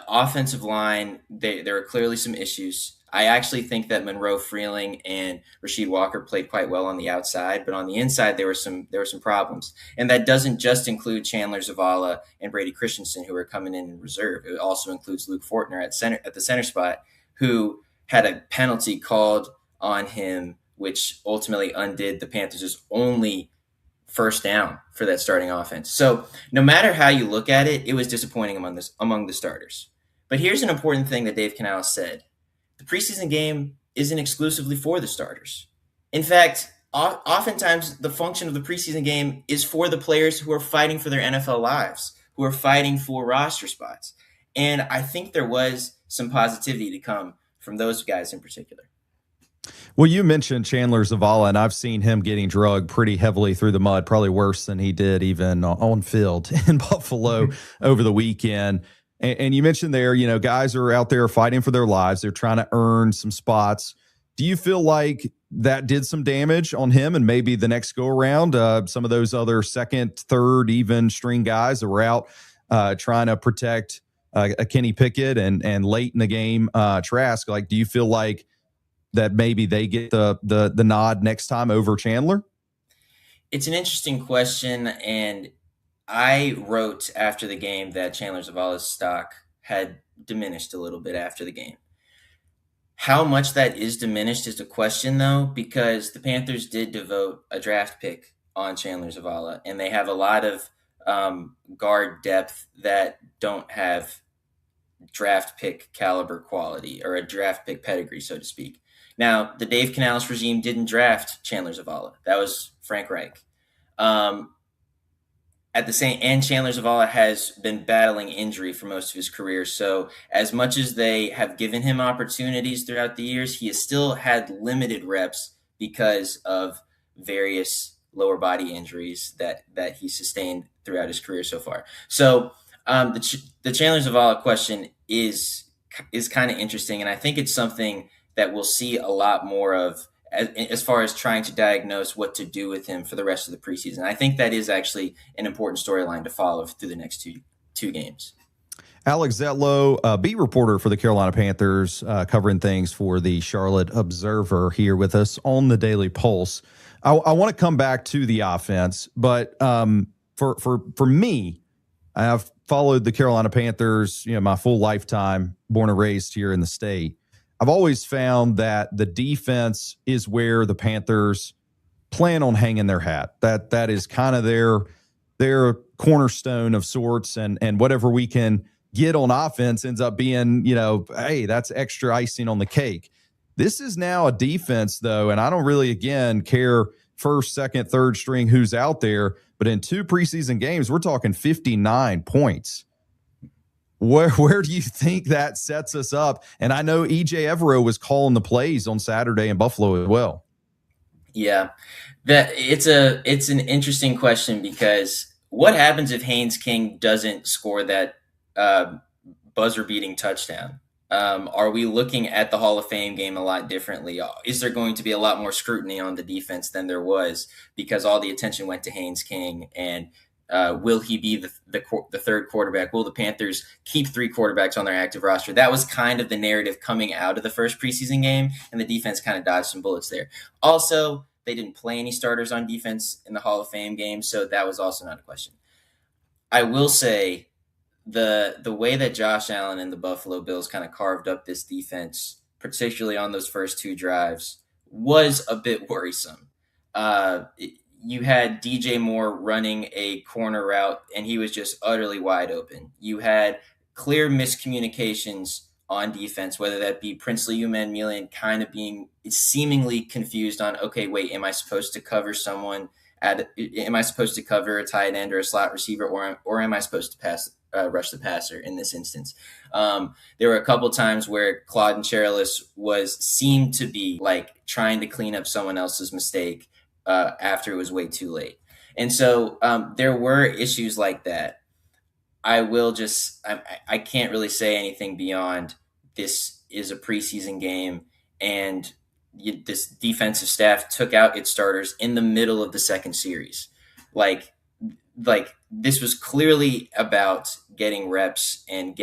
offensive line, there are clearly some issues. I actually think that Monroe Freeling and Rasheed Walker played quite well on the outside, but on the inside there were some problems. And that doesn't just include Chandler Zavala and Brady Christensen, who are coming in reserve. It also includes Luke Fortner at the center spot, who had a penalty called on him, which ultimately undid the Panthers' only first down for that starting offense. So no matter how you look at it, it was disappointing among the starters. But here's an important thing that Dave Canales said. The preseason game isn't exclusively for the starters. In fact, oftentimes the function of the preseason game is for the players who are fighting for their NFL lives, who are fighting for roster spots. And I think there was some positivity to come from those guys in particular. Well, you mentioned Chandler Zavala, and I've seen him getting drugged pretty heavily through the mud, probably worse than he did even on field in Buffalo over the weekend. And you mentioned there, guys are out there fighting for their lives. They're trying to earn some spots. Do you feel like that did some damage on him and maybe the next go around, some of those other second, third, even string guys that were out trying to protect a Kenny Pickett and late in the game, Trask? Like, do you feel like that maybe they get the nod next time over Chandler? It's an interesting question, and I wrote after the game that Chandler Zavala's stock had diminished a little bit after the game. How much that is diminished is a question, though, because the Panthers did devote a draft pick on Chandler Zavala, and they have a lot of guard depth that don't have draft pick caliber quality or a draft pick pedigree, so to speak. Now, the Dave Canales regime didn't draft Chandler Zavala. That was Frank Reich. And Chandler Zavala has been battling injury for most of his career. So as much as they have given him opportunities throughout the years, he has still had limited reps because of various lower body injuries that he sustained throughout his career so far. So the Chandler Zavala question is kind of interesting, and I think it's something that we'll see a lot more of as far as trying to diagnose what to do with him for the rest of the preseason. I think that is actually an important storyline to follow through the next two games. Alex Zetlow, beat reporter for the Carolina Panthers, covering things for the Charlotte Observer, here with us on the Daily Pulse. I want to come back to the offense, but for me, I have followed the Carolina Panthers, my full lifetime, born and raised here in the state. I've always found that the defense is where the Panthers plan on hanging their hat. That is kind of their cornerstone of sorts, and whatever we can get on offense ends up being, hey, that's extra icing on the cake. This is now a defense, though, and I don't really, again, care first, second, third string who's out there, but in 2 preseason games, we're talking 59 points. Where do you think that sets us up? And I know E.J. Evero was calling the plays on Saturday in Buffalo as well. Yeah, it's an interesting question, because what happens if Haynes King doesn't score that buzzer-beating touchdown? Are we looking at the Hall of Fame game a lot differently? Is there going to be a lot more scrutiny on the defense than there was because all the attention went to Haynes King? And will he be the third quarterback? Will the Panthers keep 3 quarterbacks on their active roster? That was kind of the narrative coming out of the first preseason game, and the defense kind of dodged some bullets there. Also, they didn't play any starters on defense in the Hall of Fame game, so that was also not a question. I will say the way that Josh Allen and the Buffalo Bills kind of carved up this defense, particularly on those first 2 drives, was a bit worrisome. You had DJ Moore running a corner route, and he was just utterly wide open. You had clear miscommunications on defense, whether that be Princely Umanmielen kind of being seemingly confused on, okay, wait, am I supposed to cover someone? Am I supposed to cover a tight end or a slot receiver, or am I supposed to rush the passer in this instance? There were a couple times where Claude Cherilus seemed to be like trying to clean up someone else's mistake after it was way too late. And so there were issues like that. I can't really say anything beyond this is a preseason game, and this defensive staff took out its starters in the middle of the second series. Like this was clearly about getting reps and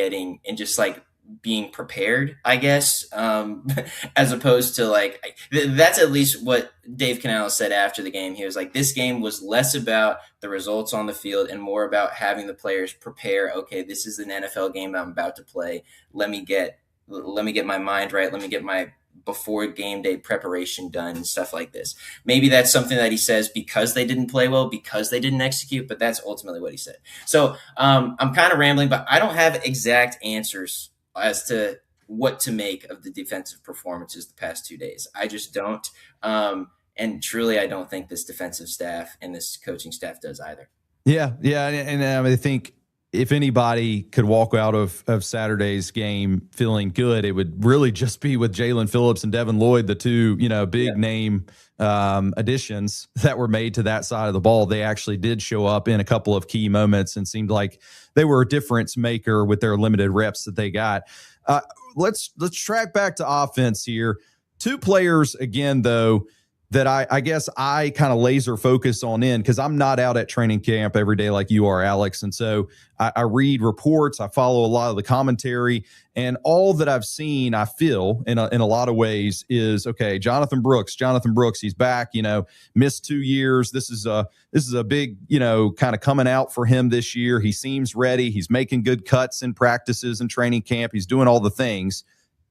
just like being prepared, I guess, as opposed to like that's at least what Dave Canales said after the game. He was like, this game was less about the results on the field and more about having the players prepare. Okay, this is an NFL game that I'm about to play. Let me get my mind right. Let me get my before game day preparation done and stuff like this. Maybe that's something that he says because they didn't play well, because they didn't execute, but that's ultimately what he said. So I'm kind of rambling, but I don't have exact answers as to what to make of the defensive performances the past 2 days. I just don't. And truly, I don't think this defensive staff and this coaching staff does either. Yeah. And I think if anybody could walk out of Saturday's game feeling good, it would really just be with Jalen Phillips and Devin Lloyd, the two, big name additions that were made to that side of the ball. They actually did show up in a couple of key moments and seemed like they were a difference maker with their limited reps that they got. Let's track back to offense here. Two players again, though, that I guess I kind of laser focus on because I'm not out at training camp every day like you are, Alex. And so I read reports, I follow a lot of the commentary, and all that I've seen, I feel in a lot of ways is, okay, Jonathan Brooks, he's back, missed 2 years. This is a big, kind of coming out for him this year. He seems ready. He's making good cuts in practices and training camp. He's doing all the things.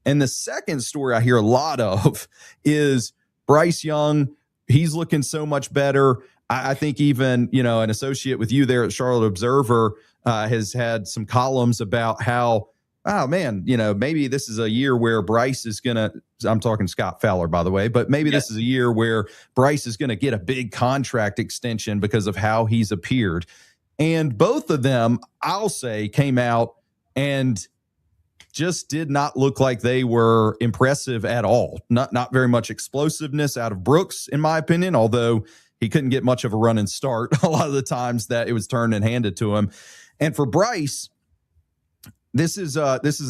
And the second story I hear a lot of is Bryce Young. He's looking so much better. I think even, an associate with you there at Charlotte Observer has had some columns about how, oh man, maybe this is a year where Bryce is going to, I'm talking Scott Fowler, by the way, but maybe this is a year where Bryce is going to get a big contract extension because of how he's appeared. And both of them, I'll say, came out and just did not look like they were impressive at all. Not very much explosiveness out of Brooks, in my opinion, although he couldn't get much of a run and start a lot of the times that it was turned and handed to him. And for Bryce, this is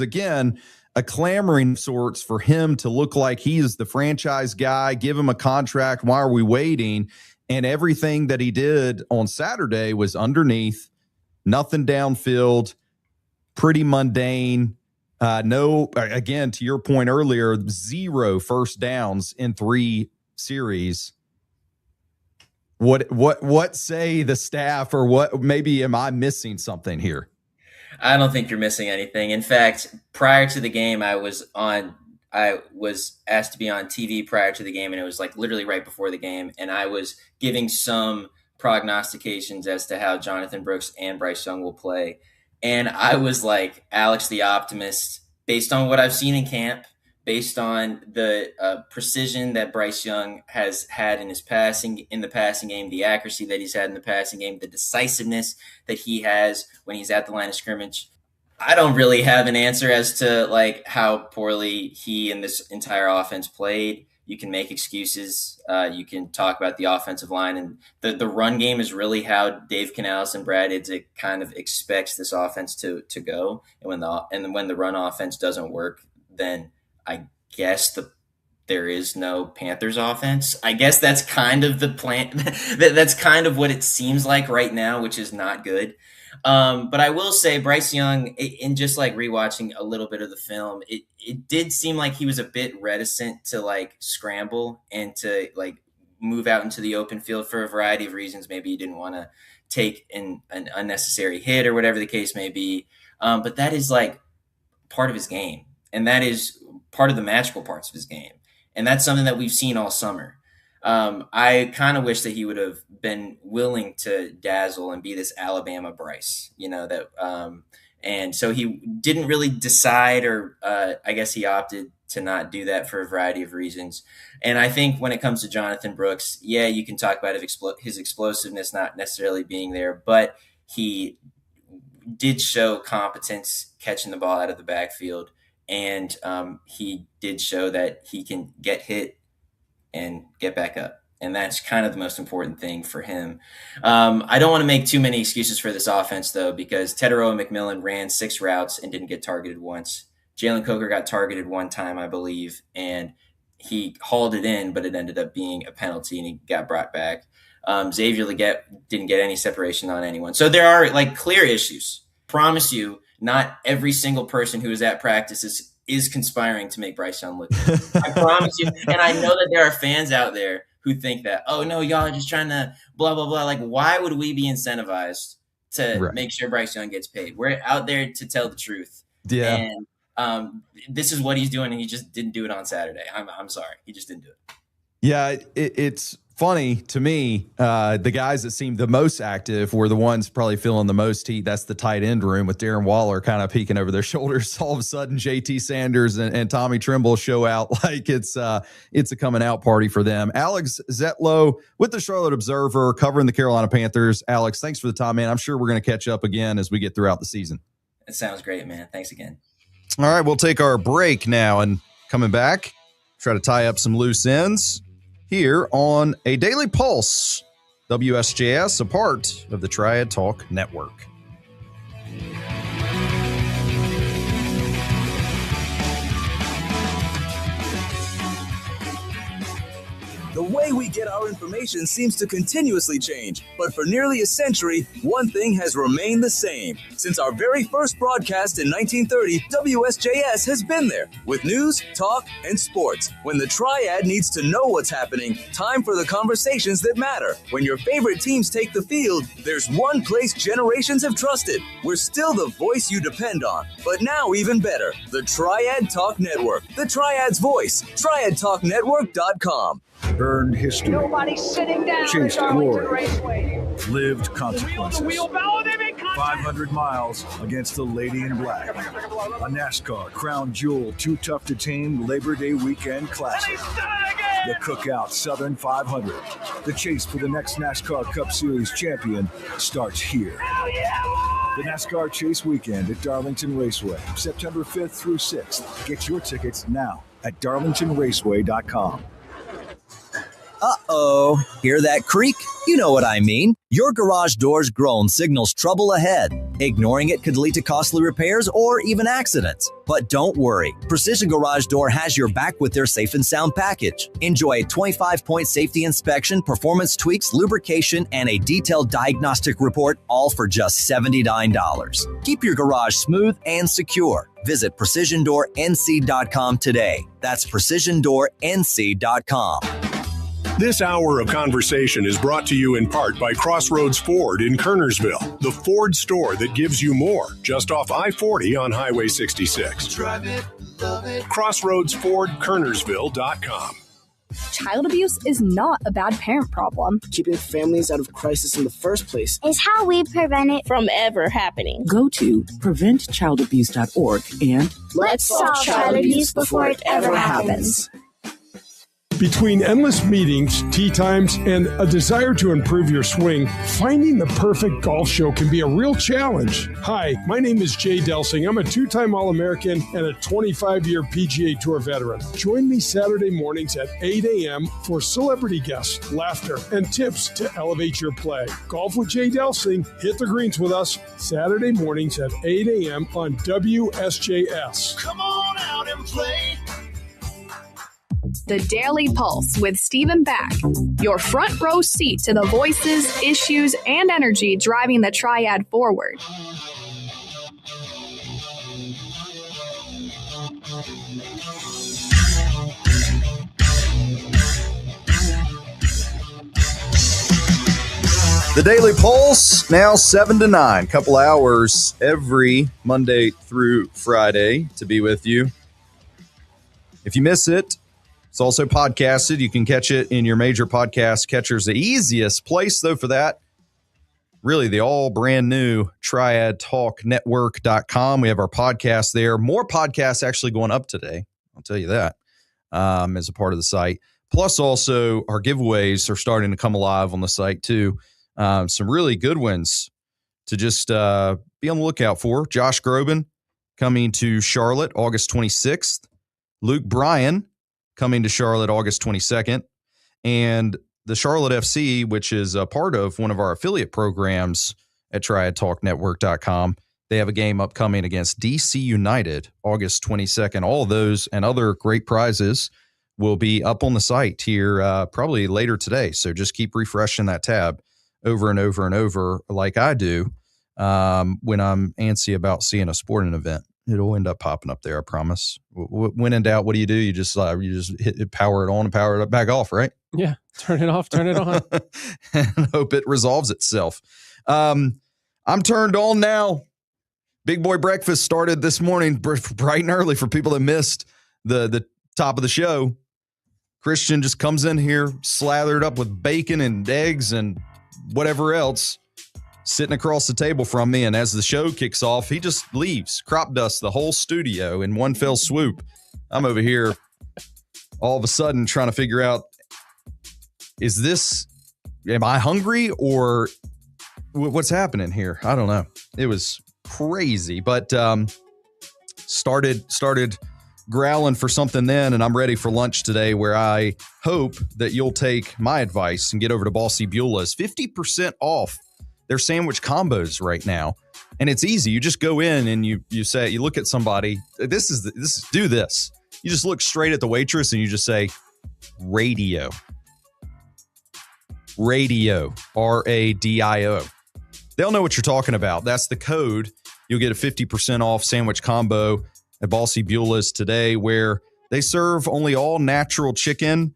again a clamoring of sorts for him to look like he is the franchise guy, give him a contract. Why are we waiting? And everything that he did on Saturday was underneath, nothing downfield, pretty mundane. No, again, to your point earlier, 0 first downs in 3 series. What say the staff, or what maybe am I missing something here? I don't think you're missing anything. In fact, prior to the game, I was asked to be on TV prior to the game, and it was like literally right before the game, and I was giving some prognostications as to how Jonathan Brooks and Bryce Young will play. And I was like Alex the optimist, based on what I've seen in camp, based on the precision that Bryce Young has had in the passing game, the accuracy that he's had in the passing game, the decisiveness that he has when he's at the line of scrimmage. I don't really have an answer as to like how poorly he and this entire offense played. You can make excuses. You can talk about the offensive line, and the run game is really how Dave Canales and Brad Idzik kind of expects this offense to go. And when the run offense doesn't work, then I guess there is no Panthers offense. I guess that's kind of the plan. That's kind of what it seems like right now, which is not good. But I will say Bryce Young, in just like rewatching a little bit of the film, it did seem like he was a bit reticent to like scramble and to like move out into the open field for a variety of reasons. Maybe he didn't want to take an unnecessary hit or whatever the case may be. But that is like part of his game. And that is part of the magical parts of his game. And that's something that we've seen all summer. I kind of wish that he would have been willing to dazzle and be this Alabama Bryce, and so he didn't really decide, or I guess he opted to not do that for a variety of reasons. And I think when it comes to Jonathan Brooks, yeah, you can talk about his explosiveness not necessarily being there, but he did show competence catching the ball out of the backfield. And he did show that he can get hit and get back up. And that's kind of the most important thing for him. I don't want to make too many excuses for this offense, though, because Teteroa McMillan ran 6 routes and didn't get targeted once. Jalen Coker got targeted one time, I believe, and he hauled it in, but it ended up being a penalty, and he got brought back. Xavier Legette didn't get any separation on anyone. So there are clear issues. Promise you, not every single person who is at practice is conspiring to make Bryce Young look good. I promise you. And I know that there are fans out there who think that, oh, no, y'all are just trying to blah, blah, blah. Why would we be incentivized to make sure Bryce Young gets paid? We're out there to tell the truth. Yeah. And this is what he's doing, and he just didn't do it on Saturday. I'm sorry. He just didn't do it. Yeah, it's funny to me. The guys that seemed the most active were the ones probably feeling the most heat. That's the tight end room with Darren Waller kind of peeking over their shoulders. All of a sudden, JT Sanders and Tommy Trimble show out like it's a coming out party for them. Alex Zetlow with the Charlotte Observer covering the Carolina Panthers. Alex, thanks for the time, man. I'm sure we're going to catch up again as we get throughout the season. It sounds great, man. Thanks again. All right, we'll take our break now, and coming back, try to tie up some loose ends here on a Daily Pulse, WSJS, a part of the Triad Talk Network. The way we get our information seems to continuously change, but for nearly a century, one thing has remained the same. Since our very first broadcast in 1930, WSJS has been there with news, talk, and sports. When the Triad needs to know what's happening, time for the conversations that matter. When your favorite teams take the field, there's one place generations have trusted. We're still the voice you depend on, but now even better, the Triad Talk Network. The Triad's voice, triadtalknetwork.com. Earned history. Nobody's sitting down. Chased at glory. Raceway. Lived consequences. 500 miles against the Lady in Black. A NASCAR Crown Jewel Too Tough to Tame Labor Day Weekend Classic. The Cookout Southern 500. The chase for the next NASCAR Cup Series champion starts here. The NASCAR Chase Weekend at Darlington Raceway, September 5th through 6th. Get your tickets now at darlingtonraceway.com. Uh-oh. Hear that creak? You know what I mean. Your garage door's groan signals trouble ahead. Ignoring it could lead to costly repairs or even accidents. But don't worry. Precision Garage Door has your back with their Safe and Sound package. Enjoy a 25-point safety inspection, performance tweaks, lubrication, and a detailed diagnostic report, all for just $79. Keep your garage smooth and secure. Visit PrecisionDoorNC.com today. That's PrecisionDoorNC.com. This hour of conversation is brought to you in part by Crossroads Ford in Kernersville, the Ford store that gives you more, just off I-40 on Highway 66. Drive it, love it. CrossroadsFordKernersville.com. Child abuse is not a bad parent problem. Keeping families out of crisis in the first place is how we prevent it from ever happening. Go to preventchildabuse.org and let's solve child abuse before it ever happens. Between endless meetings, tea times, and a desire to improve your swing, finding the perfect golf show can be a real challenge. Hi, my name is Jay Delsing. I'm a two-time All-American and a 25-year PGA Tour veteran. Join me Saturday mornings at 8 a.m. for celebrity guests, laughter, and tips to elevate your play. Golf with Jay Delsing. Hit the greens with us Saturday mornings at 8 a.m. on WSJS. Come on out and play. The Daily Pulse with Stephen Back. Your front row seat to the voices, issues, and energy driving the Triad forward. The Daily Pulse, now 7 to 9. Couple hours every Monday through Friday to be with you. If you miss it, it's also podcasted. You can catch it in your major podcast catchers. The easiest place, though, for that, really the all brand new triadtalknetwork.com. We have our podcast there. More podcasts actually going up today. I'll tell you that as a part of the site. Plus, also, our giveaways are starting to come alive on the site, too. Some really good ones to just be on the lookout for. Josh Groban coming to Charlotte August 26th. Luke Bryan coming to Charlotte August 22nd. And the Charlotte FC, which is a part of one of our affiliate programs at TriadTalkNetwork.com, they have a game upcoming against DC United, August 22nd. All of those and other great prizes will be up on the site here probably later today. So just keep refreshing that tab over and over and over like I do when I'm antsy about seeing a sporting event. It'll end up popping up there, I promise. When in doubt, what do? You just hit power it on and power it back off, right? Yeah, turn it off, turn it on. And hope it resolves itself. I'm turned on now. Big Boy Breakfast started this morning bright and early for people that missed the top of the show. Christian just comes in here slathered up with bacon and eggs and whatever else, sitting across the table from me. And as the show kicks off, he just leaves, crop dusts the whole studio in one fell swoop. I'm over here all of a sudden trying to figure out, am I hungry or what's happening here? I don't know. It was crazy, but started growling for something then, and I'm ready for lunch today, where I hope that you'll take my advice and get over to Bossy Beulah's. 50% off their sandwich combos right now, and it's easy. You just go in and you look at somebody. This is do this. You just look straight at the waitress and you just say, radio, RADIO. They'll know what you're talking about. That's the code. You'll get a 50% off sandwich combo at Bossy Beulah's today, where they serve only all natural chicken.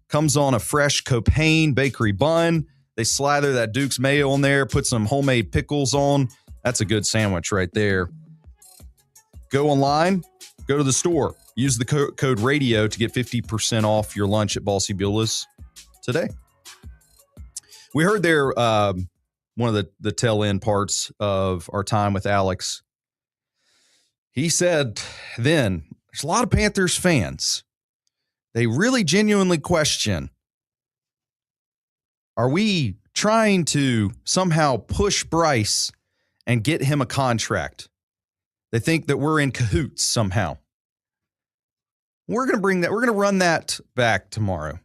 Comes on a fresh Copain bakery bun. They slather that Duke's mayo on there, put some homemade pickles on. That's a good sandwich right there. Go online, go to the store. Use the code RADIO to get 50% off your lunch at Bossy Beulah's today. We heard there one of the tail end parts of our time with Alex. He said then, there's a lot of Panthers fans. They really genuinely question, are we trying to somehow push Bryce and get him a contract? They think that we're in cahoots somehow. We're going to run that back tomorrow.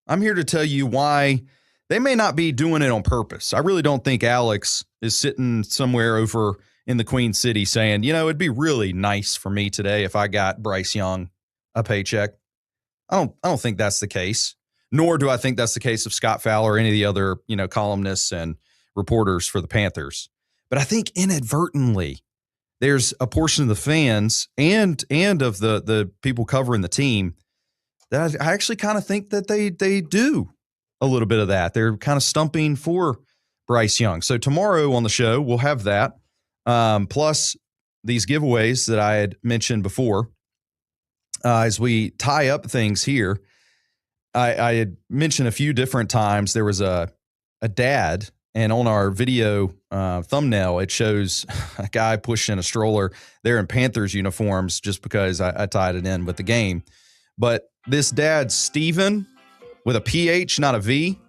I'm here to tell you why they may not be doing it on purpose. I really don't think Alex is sitting somewhere over in the Queen City saying, it'd be really nice for me today if I got Bryce Young a paycheck. I don't think that's the case. Nor do I think that's the case of Scott Fowler or any of the other, columnists and reporters for the Panthers. But I think inadvertently there's a portion of the fans and of the people covering the team that I actually kind of think that they do a little bit of that. They're kind of stumping for Bryce Young. So tomorrow on the show, we'll have that. Plus these giveaways that I had mentioned before. As we tie up things here, I had mentioned a few different times there was a dad, and on our video thumbnail, it shows a guy pushing a stroller. They're in Panthers uniforms just because I tied it in with the game. But this dad, Steven, with a PH, not a V,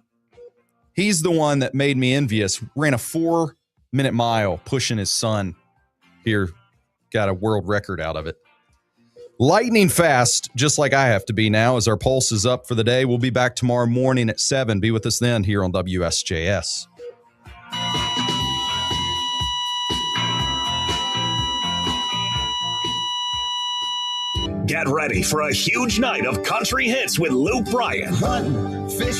he's the one that made me envious. Ran a 4-minute mile pushing his son here. Got a world record out of it. Lightning fast, just like I have to be now, as our pulse is up for the day. We'll be back tomorrow morning at 7. Be with us then here on WSJS. Get ready for a huge night of country hits with Luke Bryan. Hunting, fishing.